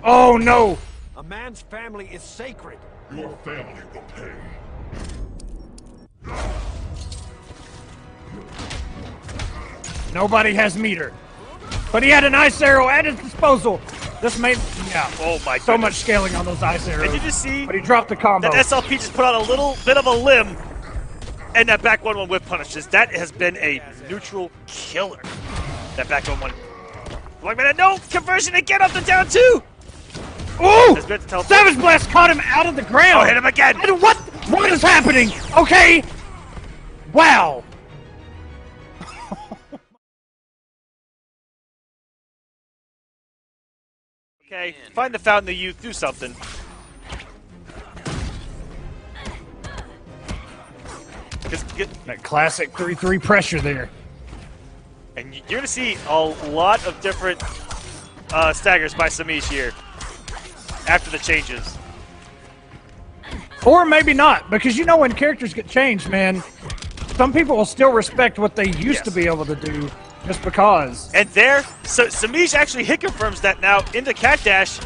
Oh no! A man's family is sacred. Your family will pay. Nobody has meter. But he had an ice arrow at his disposal. This made, yeah. Oh my So goodness. much scaling on those ice arrows. And did you see But he dropped the combo. that SLP just put out a little bit of a limb, and that back 1-1 whip punishes. That has been a neutral killer. That back 1-1. Like, man, no conversion again up to down 2. Ooh! Has been to tell- Savage Blast caught him out of the ground. Oh, hit him again. And what is happening? Okay. Wow. Okay, find the fountain of youth, do something. That classic 3-3 pressure there. And you're going to see a lot of different staggers by Semiij here after the changes. Or maybe not, because you know when characters get changed, man, some people will still respect what they used to be able to do just because. And there, so Semiij actually hit confirms that now into Cat Dash,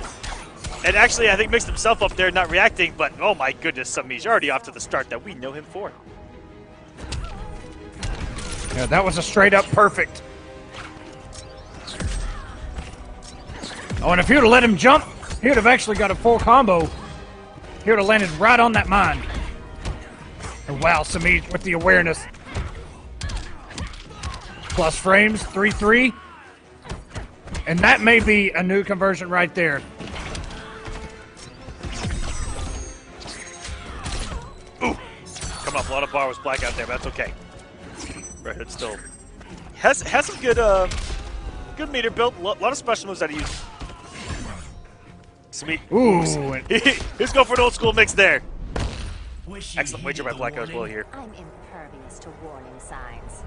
and actually I think mixed himself up there not reacting, but oh my goodness, Semiij already off to the start that we know him for. Yeah, that was a straight up perfect. Oh, and if he would have let him jump, he would have actually got a full combo. He would have landed right on that mine. And wow, Semiij with the awareness. Plus frames, 3-3. And that may be a new conversion right there. Ooh, come up, a lot of bar was black out there, but that's okay. Red Hood still has some good good meter build, a lot of special moves that he uses. Semiij, Ooh. he's going for an old school mix there. Excellent wager by BlackouT as well here. I'm impervious to warning signs.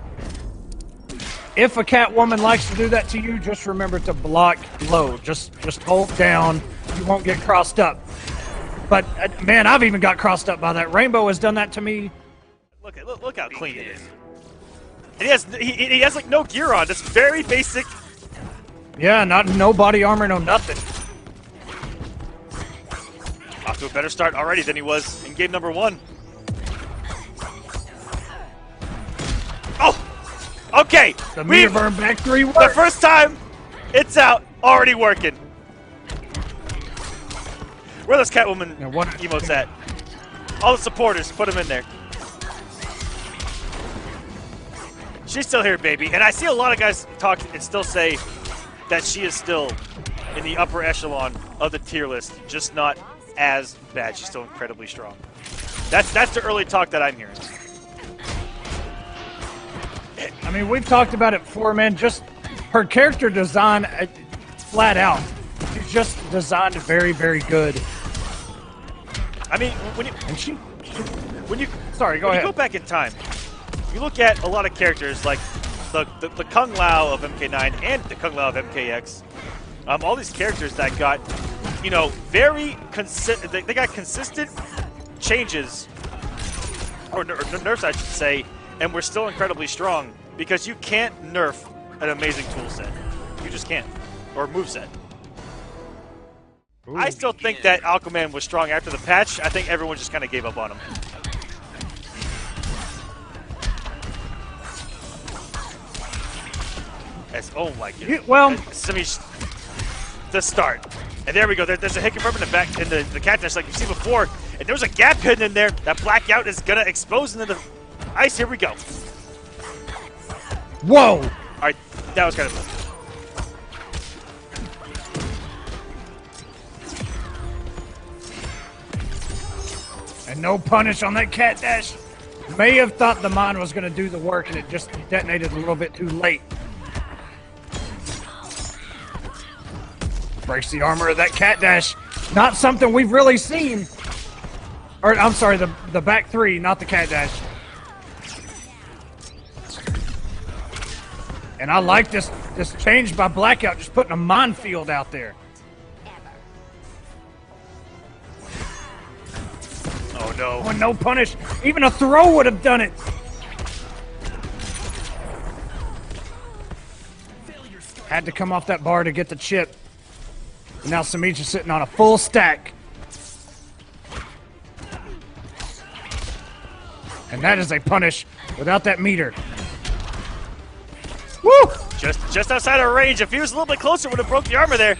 If a Catwoman likes to do that to you, just remember to block low. Just hold down. You won't get crossed up. But man, I've even got crossed up by that. Rainbow has done that to me. Look how clean it is. And he has like no gear on. It's very basic. Yeah, no body armor, no nothing. Off to a better start already than he was in game number 1. Oh! Okay! The meter burn back 3 works. The first time it's out, already working. Where are those Catwoman emotes at? All the supporters, put them in there. She's still here, baby. And I see a lot of guys talk and still say that she is still in the upper echelon of the tier list, just not as bad. She's still incredibly strong. That's the early talk that I'm hearing. I mean, we've talked about it before, man. Just her character design, flat out, she's just designed very, very good. I mean, when you sorry, go ahead. You go back in time, you look at a lot of characters like the Kung Lao of MK9 and the Kung Lao of MKX. All these characters that got, you know, very consistent. They got consistent changes, or nerfs, I should say, and we're still incredibly strong because you can't nerf an amazing tool set. You just can't, or move set. I still think that Aquaman was strong after the patch. I think everyone just kind of gave up on him. Oh my goodness. Well, Semiij, the start. And there we go. There's a hit confirm in the back in the cat dash like you've seen before. And there was a gap hidden in there. That BlackouT is going to expose into the ice. Here we go. Whoa! All right, that was kind of fun. And no punish on that cat dash. May have thought the mine was going to do the work, and it just detonated a little bit too late. Breaks the armor of that cat dash. Not something we've really seen. Or, I'm sorry, the back three, not the cat dash. And I like this change by BlackouT, just putting a minefield out there. Oh no. Oh, no punish. Even a throw would have done it. Had to come off that bar to get the chip. And now Semiij is sitting on a full stack. And that is a punish without that meter. Woo! Just outside of range. If he was a little bit closer, would have broke the armor there.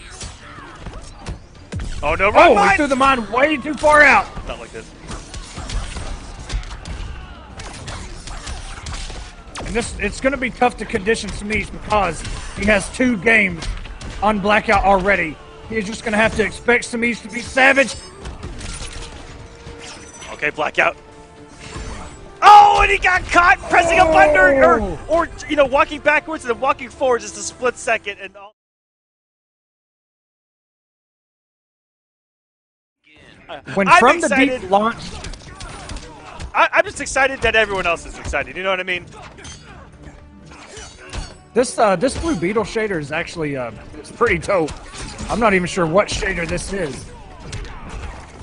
Oh no, Oh, mine. he threw the mine way too far out. Not like this. And it's going to be tough to condition Semiij because he has 2 games on BlackouT already. He's just going to have to expect Semiij to be savage. Okay, BlackouT. Oh, and he got caught pressing a button or you know, walking backwards and then walking forward just a split second. And When I'm From excited. the Deep launched, I'm just excited that everyone else is excited. You know what I mean? this blue Beetle shader is actually it's pretty dope. I'm not even sure what shader this is.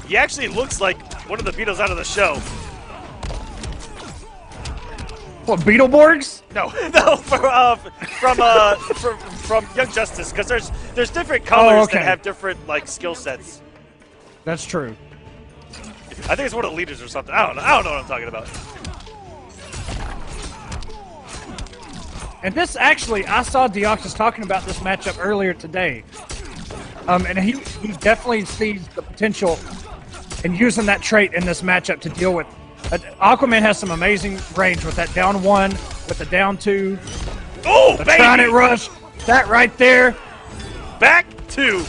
He actually looks like one of the Beatles out of the show. What, Beetleborgs? No, no, from Young Justice, because there's different colors okay. that have different like skill sets. That's true. I think it's one of the leaders or something. I don't know what I'm talking about. And this actually, I saw Deoxys talking about this matchup earlier today. And he definitely sees the potential in using that trait in this matchup to deal with. Aquaman has some amazing range with that down 1, with the down 2. Oh, The baby! Trident Rush, that right there. Back to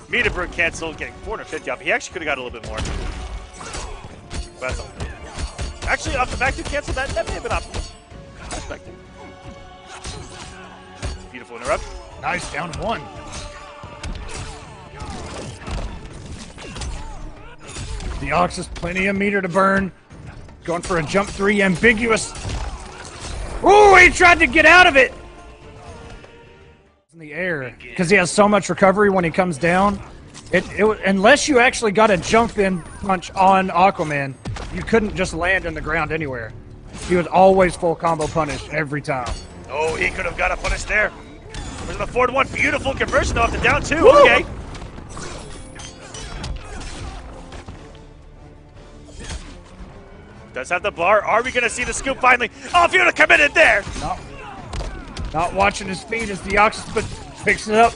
Meterberg cancel, getting 450 off. He actually could have got a little bit more. But that's all. Actually, off the back to cancel, that may have been optimal. I respect it. Beautiful interrupt. Nice, down 1. Deoxys, plenty of meter to burn. Going for a jump 3, ambiguous. Ooh, he tried to get out of it. In the air, because he has so much recovery when he comes down. Unless you actually got a jump in punch on Aquaman, you couldn't just land in the ground anywhere. He was always full combo punish every time. Oh, he could have got a punish there. There's an 4-1. Beautiful conversion off the down 2. Woo! Okay. Does have the bar. Are we going to see the scoop finally? Oh, if he would have committed there. Not watching his feet as Deoxys picks it up.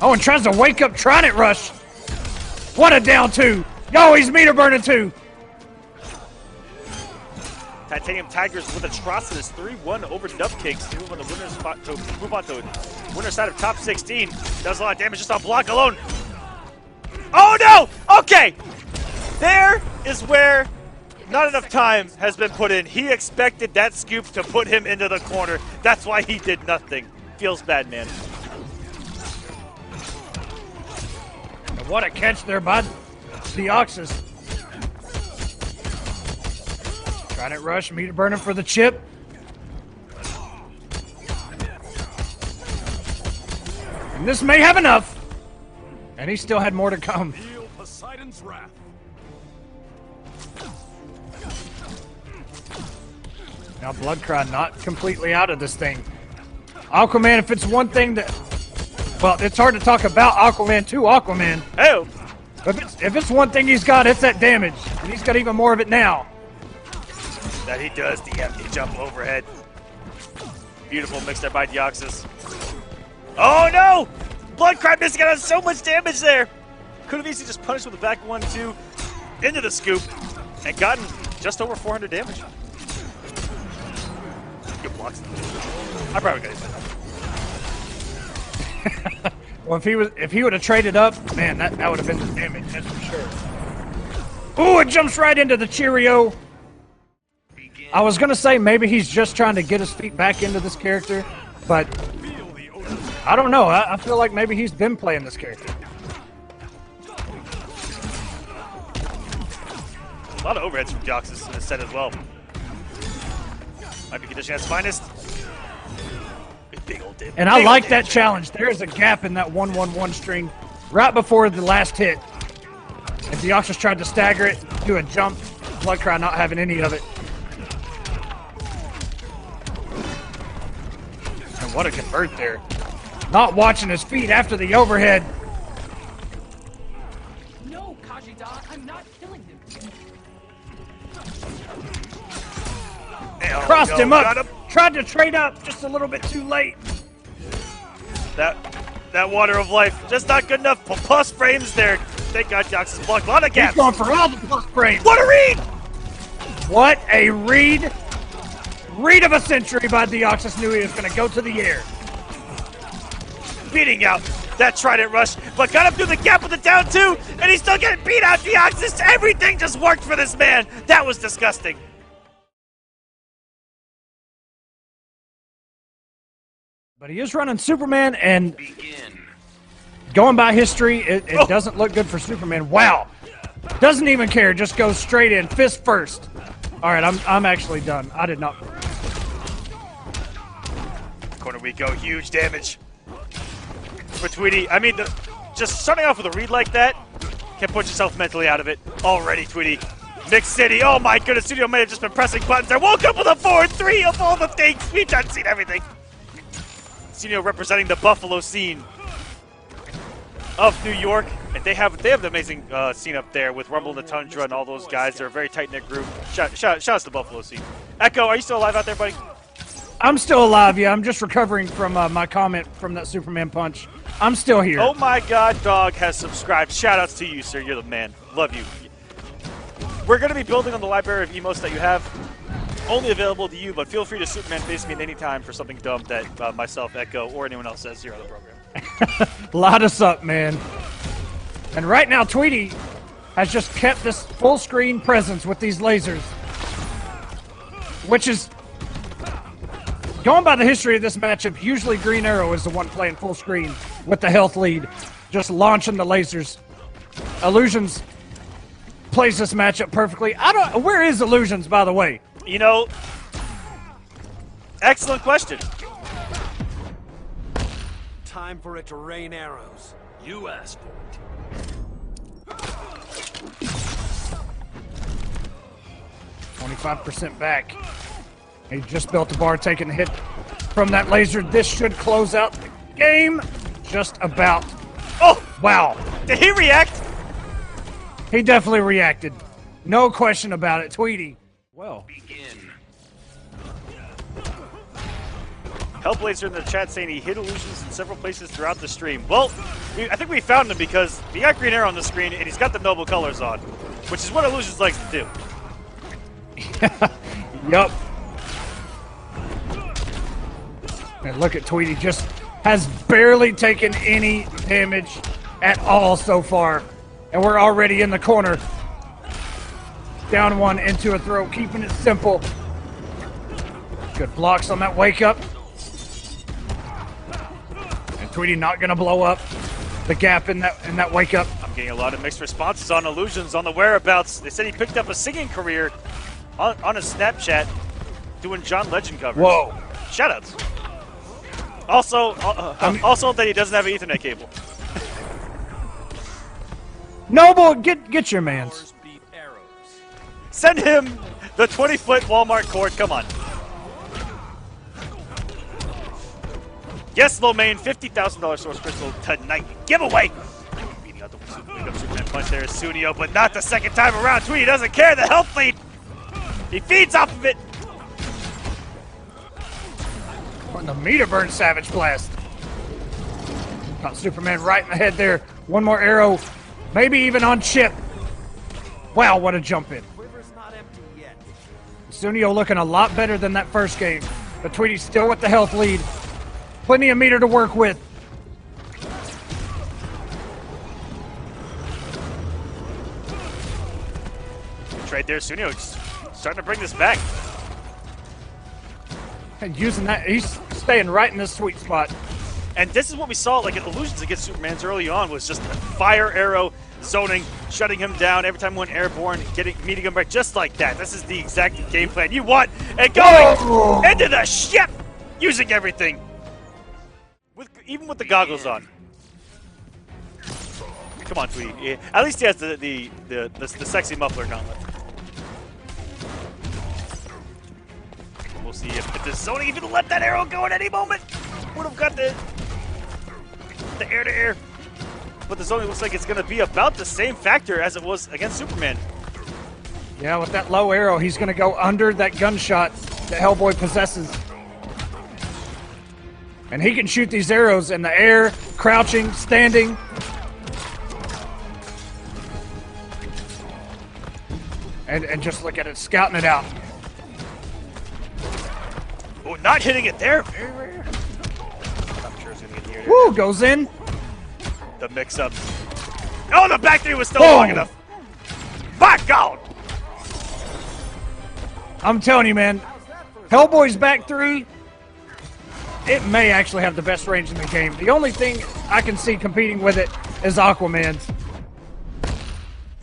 Oh, and tries to wake up Trident Rush. What a down 2. Yo, he's meter burning 2. Titaniumtigerzz with Atrocitus 3-1 over Nubcakes to move on the winner's spot to move on to winner's side of top 16. Does a lot of damage just on block alone. Oh no! Okay! There is where not enough time has been put in. He expected that scoop to put him into the corner. That's why he did nothing. Feels bad, man. And what a catch there by Deoxys. Trident Rush, meter burning for the chip. And this may have enough. And he still had more to come. Feel Poseidon's wrath. Now BloodCry not completely out of this thing. Aquaman, if it's one thing that... Well, it's hard to talk about Aquaman to Aquaman. Hey! If it's one thing he's got, it's that damage. And he's got even more of it now. That he does, the empty jump overhead. Beautiful mix there by Deoxys. Oh no! BloodCry missing out on so much damage there! Could have easily just punished with the back 1-2 into the scoop and gotten just over 400 damage. Good blocks. I probably got it. Well, if he would have traded up, man, that would have been the damage, that's for sure. Ooh, it jumps right into the Cheerio. I was gonna say maybe he's just trying to get his feet back into this character, but I don't know. I feel like maybe he's been playing this character. A lot of overheads from Deoxys in this set as well. Might be condition at its finest. Big old dip. And I like that challenge. There's a gap in that 1-1-1 string right before the last hit. And Deoxys tried to stagger it, do a jump. BloodCry not having any of it. And what a convert there. Not watching his feet after the overhead. No, Kajida, I'm not killing him. Crossed him up. Tried to trade up just a little bit too late. That water of life, just not good enough. Plus frames there. Thank God Deoxys blocked. A lot of gaps. He's going for all the plus frames. What a read! What a read. Read of a century by Deoxys. Knew he was going to go to the air. Beating out that trident rush, but got him through the gap with the down two, and he's still getting beat out. Deoxys, everything just worked for this man. That was disgusting. But he is running Superman, and going by history, it doesn't look good for Superman. Wow. Doesn't even care, just goes straight in, fist first. All right, I'm actually done. I did not. Corner we go, huge damage for Tweedy. I mean, just starting off with a read like that, can put yourself mentally out of it. Already, Tweedy. Mixed City, oh my goodness, Sooneo may have just been pressing buttons. I woke up with a 4-3 of all the things. We've done seen everything. Sooneo representing the Buffalo scene of New York, and they have the amazing scene up there with Rumble in the Tundra and all those guys. They're a very tight-knit group. Shout out to the Buffalo scene. Echo, are you still alive out there, buddy? I'm still alive, yeah. I'm just recovering from my comment from that Superman punch. I'm still here. Oh my God, Dog has subscribed. Shout outs to you, sir. You're the man. Love you. We're going to be building on the library of emotes that you have. Only available to you, but feel free to Superman face me at any time for something dumb that myself, Echo, or anyone else says here on the program. Light us up, man. And right now, Tweedy has just kept this full screen presence with these lasers, which is, going by the history of this matchup, usually Green Arrow is the one playing full screen with the health lead, just launching the lasers. Illusions plays this matchup perfectly. Where is Illusions, by the way? You know, excellent question. Time for it to rain arrows. You asked for it. 25% back. He just built the bar, taking a hit from that laser. This should close out the game. Just about. Oh, wow. Did he react? He definitely reacted. No question about it. Tweedy. Well. Hellblazer in the chat saying he hit Illusions in several places throughout the stream. Well, I think we found him because he got Green Arrow on the screen and he's got the noble colors on, which is what Illusions likes to do. Yup. And look at Tweedy, just has barely taken any damage at all so far. And we're already in the corner. Down one, into a throw, keeping it simple. Good blocks on that wake up. And Tweedy not gonna blow up the gap in that wake up. I'm getting a lot of mixed responses on Illusions on the whereabouts. They said he picked up a singing career on a Snapchat doing John Legend covers. Whoa. Shoutouts. Also, also that he doesn't have an Ethernet cable. Noble, get your mans. Send him the 20-foot Walmart cord. Come on. Yes, Lomain, $50,000 source crystal tonight. Giveaway. Beating out the Superman punch there is Sooneo, but not the second time around. Tweedy doesn't care. The health lead. He feeds off of it. On the meter burn Savage Blast. Caught Superman right in the head there. One more arrow. Maybe even on chip. Wow, what a jump in. Sooneo looking a lot better than that first game. But Tweedy's still with the health lead. Plenty of meter to work with. right there. Sooneo starting to bring this back. And using that, he's staying right in this sweet spot. And this is what we saw like in Illusions against Superman's early on, was just fire arrow zoning, shutting him down every time he went airborne, meeting him right just like that. This is the exact game plan you want. And going into the ship, using everything. Even with the goggles on. Come on, Tweedy. Yeah, at least he has the sexy muffler gauntlet. We'll see if the zoning even let that arrow go at any moment. Would have got the air-to-air. But the zoning looks like it's going to be about the same factor as it was against Superman. Yeah, with that low arrow, he's going to go under that gunshot that Hellboy possesses. And he can shoot these arrows in the air, crouching, standing. And just look at it, scouting it out. Oh, not hitting it there. Very rare. I'm sure it's going to get here. Woo, goes in. The mix-up. Oh, the back three was still long enough. Back out. I'm telling you, man. Hellboy's back three, it may actually have the best range in the game. The only thing I can see competing with it is Aquaman's.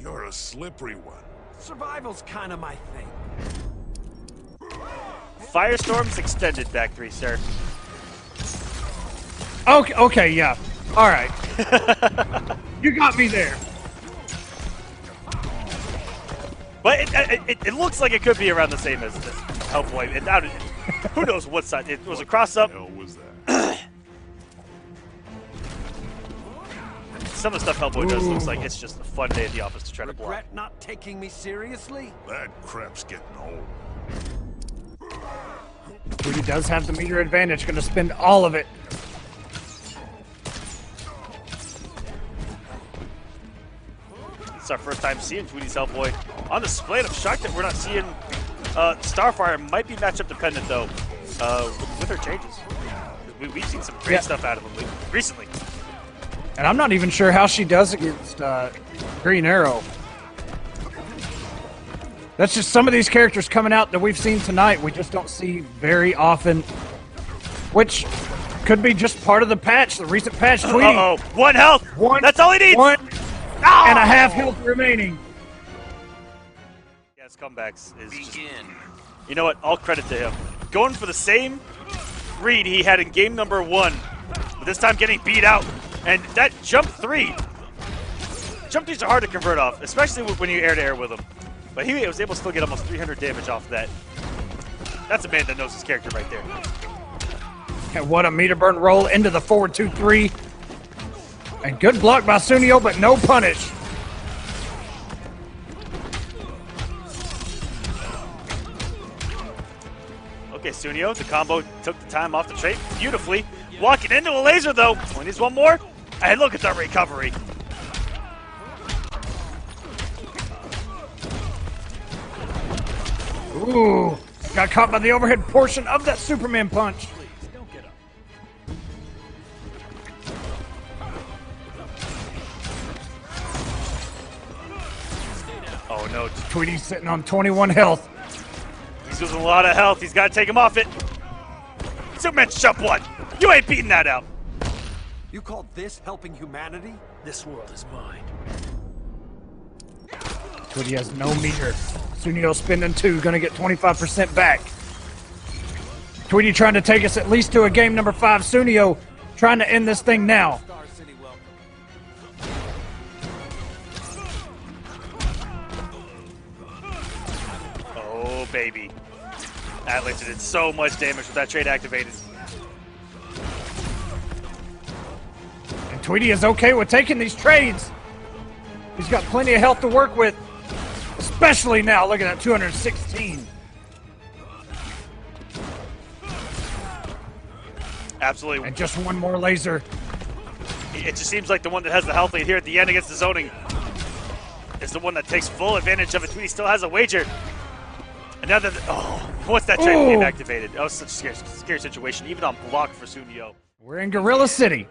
You're a slippery one. Survival's kind of my thing. Firestorm's extended back three, sir. Okay, yeah. All right. You got me there. But it looks like it could be around the same as Hellboy. Who knows what side? It was a cross-up. What the hell was that? Some of the stuff Hellboy does looks like it's just a fun day at the office to try to block. Regret not taking me seriously? That crap's getting old. Tweedy does have the meter advantage. Going to spend all of it. It's our first time seeing Tweedy's Hellboy on display, and I'm shocked that we're not seeing Starfire. Might be matchup dependent though, with her changes. We've seen some great stuff out of him recently. And I'm not even sure how she does against Green Arrow. That's just some of these characters coming out that we've seen tonight we just don't see very often, which could be just part of the patch, the recent patch. Tweedy. Uh-oh, 1 health. That's all he needs. 1 and a half health remaining. Yeah, his comebacks is just, you know what? All credit to him. Going for the same read he had in game number 1, but this time getting beat out. And that jump 3. Jump 3s are hard to convert off, especially when you air-to-air with him. But he was able to still get almost 300 damage off that. That's a man that knows his character right there. And what a meter burn roll into the forward 2-3. And good block by Sooneo, but no punish. Okay, Sooneo, the combo took the time off the trait beautifully. Walking into a laser, though. He needs one more. And look at the recovery. Ooh, got caught by the overhead portion of that Superman punch. Oh, no. Tweedy's sitting on 21 health. He's losing a lot of health. He's got to take him off it. Superman's jump 1. You ain't beating that out. You call this helping humanity? This world is mine. Tweedy has no meter. Sooneo spending 2, gonna get 25% back. Tweedy trying to take us at least to a game number 5. Sooneo trying to end this thing now. Oh, baby. Atlas did so much damage with that trait activated. And Tweedy is okay with taking these trades. He's got plenty of health to work with. Especially now, look at that, 216. Absolutely. And just one more laser. It just seems like the one that has the health lead here at the end against the zoning is the one that takes full advantage of it. Tweedy still has a wager. And now that, once that trade became activated, that was such a scary situation, even on block for Sooneo. We're in Gorilla City.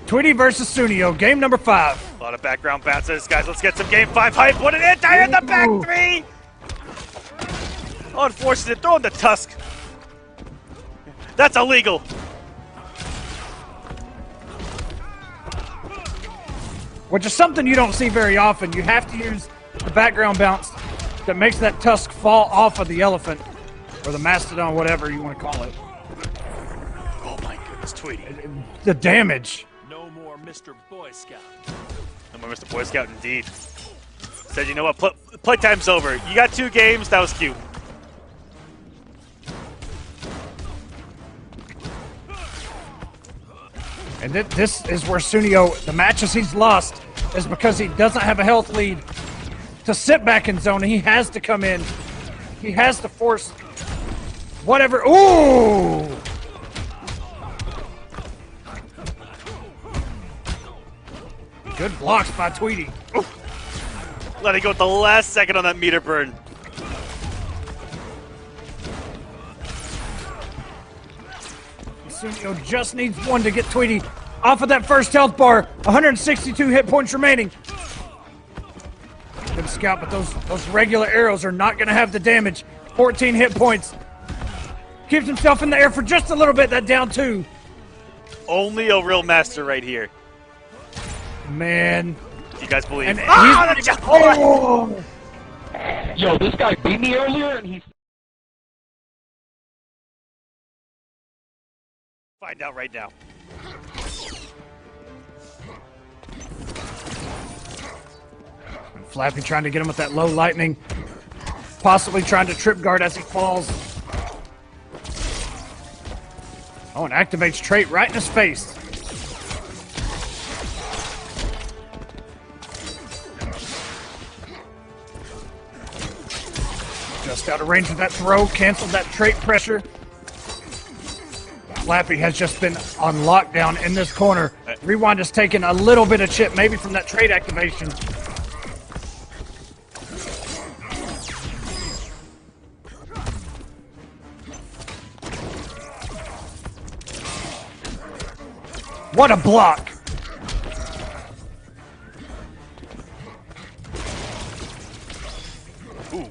Tweedy versus Sooneo, game number 5. A lot of background bounces, guys. Let's get some game 5 hype. What an anti in the back Ooh. 3! Unfortunate, throwing the tusk. That's illegal. Which is something you don't see very often. You have to use the background bounce that makes that tusk fall off of the elephant, or the mastodon, whatever you want to call it. Oh my goodness, Tweedy. The damage. No more Mr. Boy Scout. No more Mr. Boy Scout, indeed. Said, you know what, playtime's over. You got 2 games, that was cute. And this is where Sooneo, the matches he's lost, is because he doesn't have a health lead to sit back in zone. He has to come in. He has to force whatever. Ooh! Good blocks by Tweedy. Letting go at the last second on that meter burn. Sooneo just needs one to get Tweedy off of that first health bar. 162 hit points remaining. Good scout, but those regular arrows are not going to have the damage. 14 hit points. Keeps himself in the air for just a little bit. That down 2. Only a real master right here. Man. Do you guys believe? And Ah, the he's, Jackal! oh! Yo, this guy beat me earlier, and he's... Find out right now. Flappy trying to get him with that low lightning. Possibly trying to trip guard as he falls. Oh, and activates trait right in his face. Just out of range of that throw, canceled that trait pressure. Flappy has just been on lockdown in this corner. Rewind has taken a little bit of chip, maybe from that trait activation. What a block! Ooh.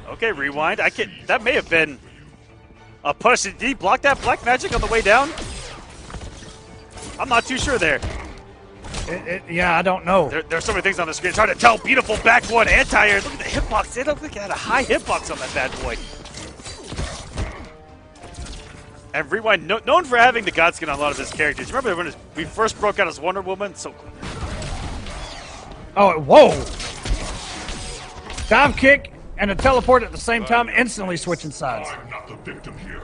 Okay, rewind. That may have been a push. Did he block that black magic on the way down? I'm not too sure there. Yeah, I don't know. There's so many things on the screen. It's hard to tell. Beautiful back one anti-air. Look at the hitbox. It looked like it had a high hitbox on that bad boy. And Rewind, known for having the God skin on a lot of his characters. You remember when we first broke out as Wonder Woman? So cool. Oh, whoa! Dive kick and a teleport at the same time, instantly switching sides. I'm not the victim here.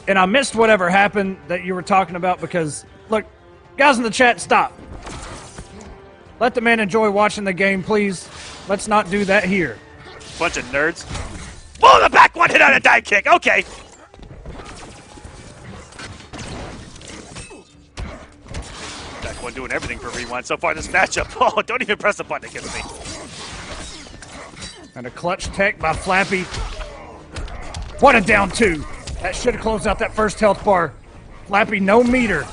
And I missed whatever happened that you were talking about because, look, guys in the chat, stop. Let the man enjoy watching the game, please. Let's not do that here. Bunch of nerds. Oh, the back one hit on a dive kick. Okay. Back one doing everything for Rewind so far this matchup. Oh, don't even press the button against me. And a clutch tech by Flappy. What a down 2. That should have closed out that first health bar. Flappy, no meter.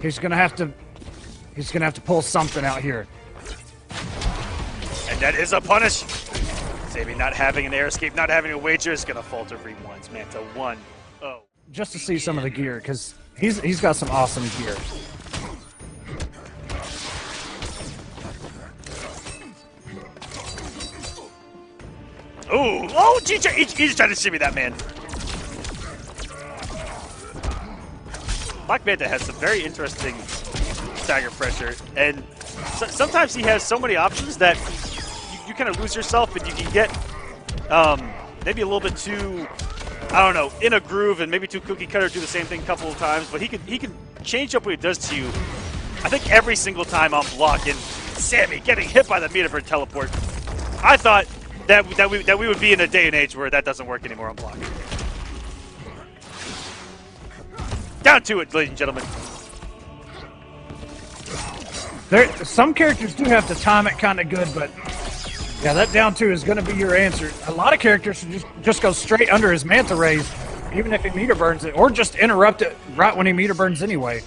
He's gonna have to pull something out here. And that is a punish. Sammy not having an air escape, not having a wager is gonna falter Rewind's Manta 1-0. Just to see some of the gear, because he's got some awesome gear. Ooh, oh, he's trying to shimmy that man. Black Manta has some very interesting stagger pressure, and sometimes he has so many options that you kind of lose yourself, and you can get maybe a little bit too, I don't know, in a groove, and maybe too cookie cutter, do the same thing a couple of times. But he can change up what he does to you. I think every single time on block, and Sammy getting hit by the meter for teleport. I thought that we would be in a day and age where that doesn't work anymore on block. Down to it, ladies and gentlemen. Some characters do have to time it kind of good, but Yeah, that down 2 is going to be your answer. A lot of characters should just go straight under his Manta rays, even if he meter burns it, or just interrupt it right when he meter burns anyway.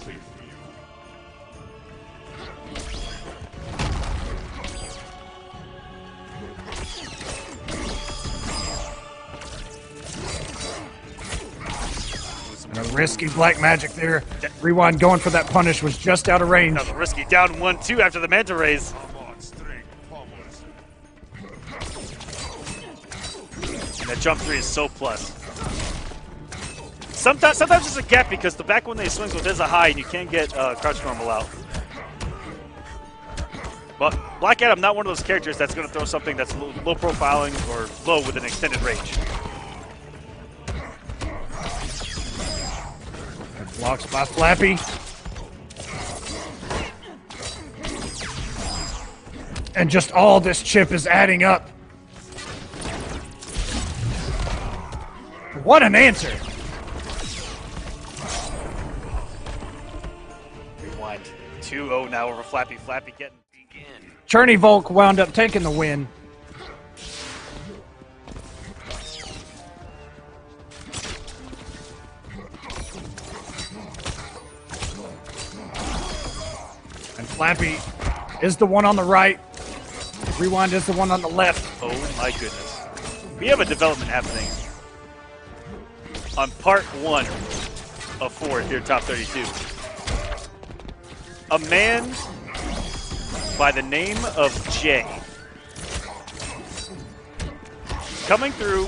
And a risky black magic there. Rewind going for that punish was just out of range. That was risky. Down 1-2 after the Manta rays. And that jump 3 is so plus. Sometimes it's a gap because the back when they swings with is a high and you can't get crouch normal out. But BlackouT, not one of those characters that's going to throw something that's low profiling or low with an extended range. Blocks by Flappy. And just all this chip is adding up. What an answer. Rewind. 2-0 now over Flappy. Flappy getting begin. Churney Volk wound up taking the win. And Flappy is the one on the right. Rewind is the one on the left. Oh my goodness. We have a development happening on part 1 of 4 here, top 32. A man by the name of Jay coming through,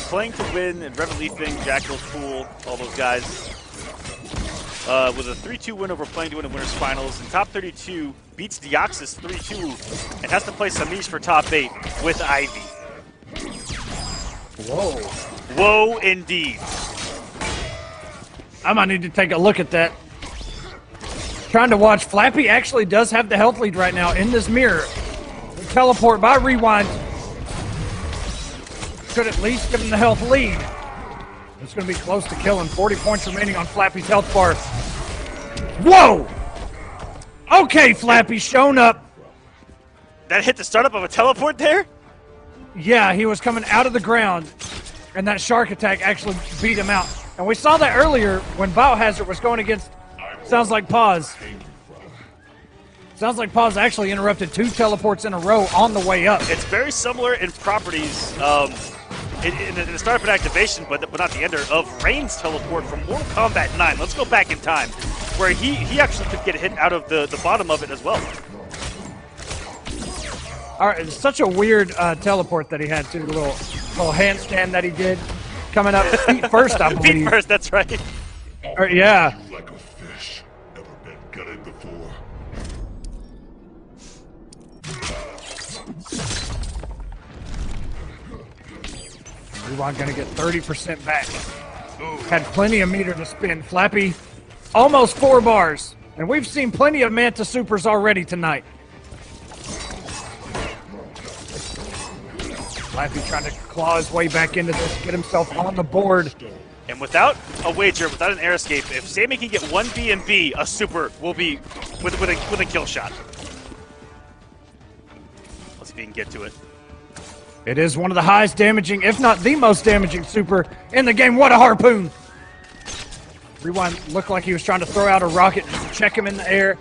playing to win and Revolution, Jackal, Fool, all those guys. With a 3-2 win over playing to win in winners finals. In top 32, beats Deoxys 3-2 and has to play Semiij for top 8 with Ivy. Whoa. Whoa, indeed. I might need to take a look at that. Trying to watch. Flappy actually does have the health lead right now in this mirror. The teleport by Rewind should at least give him the health lead. It's going to be close to killing. 40 points remaining on Flappy's health bar. Whoa! Okay, Flappy, shown up. That hit the startup of a teleport there? Yeah, he was coming out of the ground, and that shark attack actually beat him out. And we saw that earlier when Biohazard was going against SoundsLikePause. SoundsLikePause actually interrupted 2 teleports in a row on the way up. It's very similar in properties, in the startup and activation, but not the ender, of Rain's teleport from Mortal Kombat 9. Let's go back in time, where he actually could get a hit out of the bottom of it as well. All right, it's such a weird teleport that he had, too. The little handstand that he did. Coming up feet first, I believe. Feet first, that's right. Yeah. Like a fish, never been gutted before. Rewind going to get 30% back. Ooh. Had plenty of meter to spin. Flappy, almost 4 bars. And we've seen plenty of Manta supers already tonight. Flappy trying to claw his way back into this, get himself on the board. And without a wager, without an air escape, if Sammy can get 1 B and B, a super will be with a kill shot. Let's see if he can get to it. It is one of the highest damaging, if not the most damaging super in the game. What a harpoon! Rewind looked like he was trying to throw out a rocket just to check him in the air.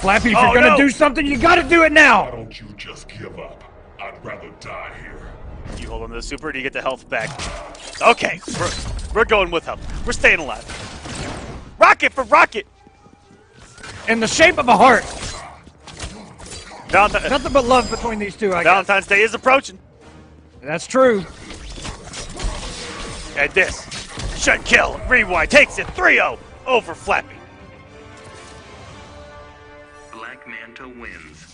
Flappy, if you're going to do something, you got to do it now! Why don't you just give up? I'd rather die here. You hold on to the super, do you get the health back? Okay, we're going with health. We're staying alive. Rocket for rocket! In the shape of a heart. Valentine's Nothing but love between these two, I guess. Valentine's Day is approaching. That's true. And this should kill. Rewind takes it 3-0 over Flappy. Black Manta wins.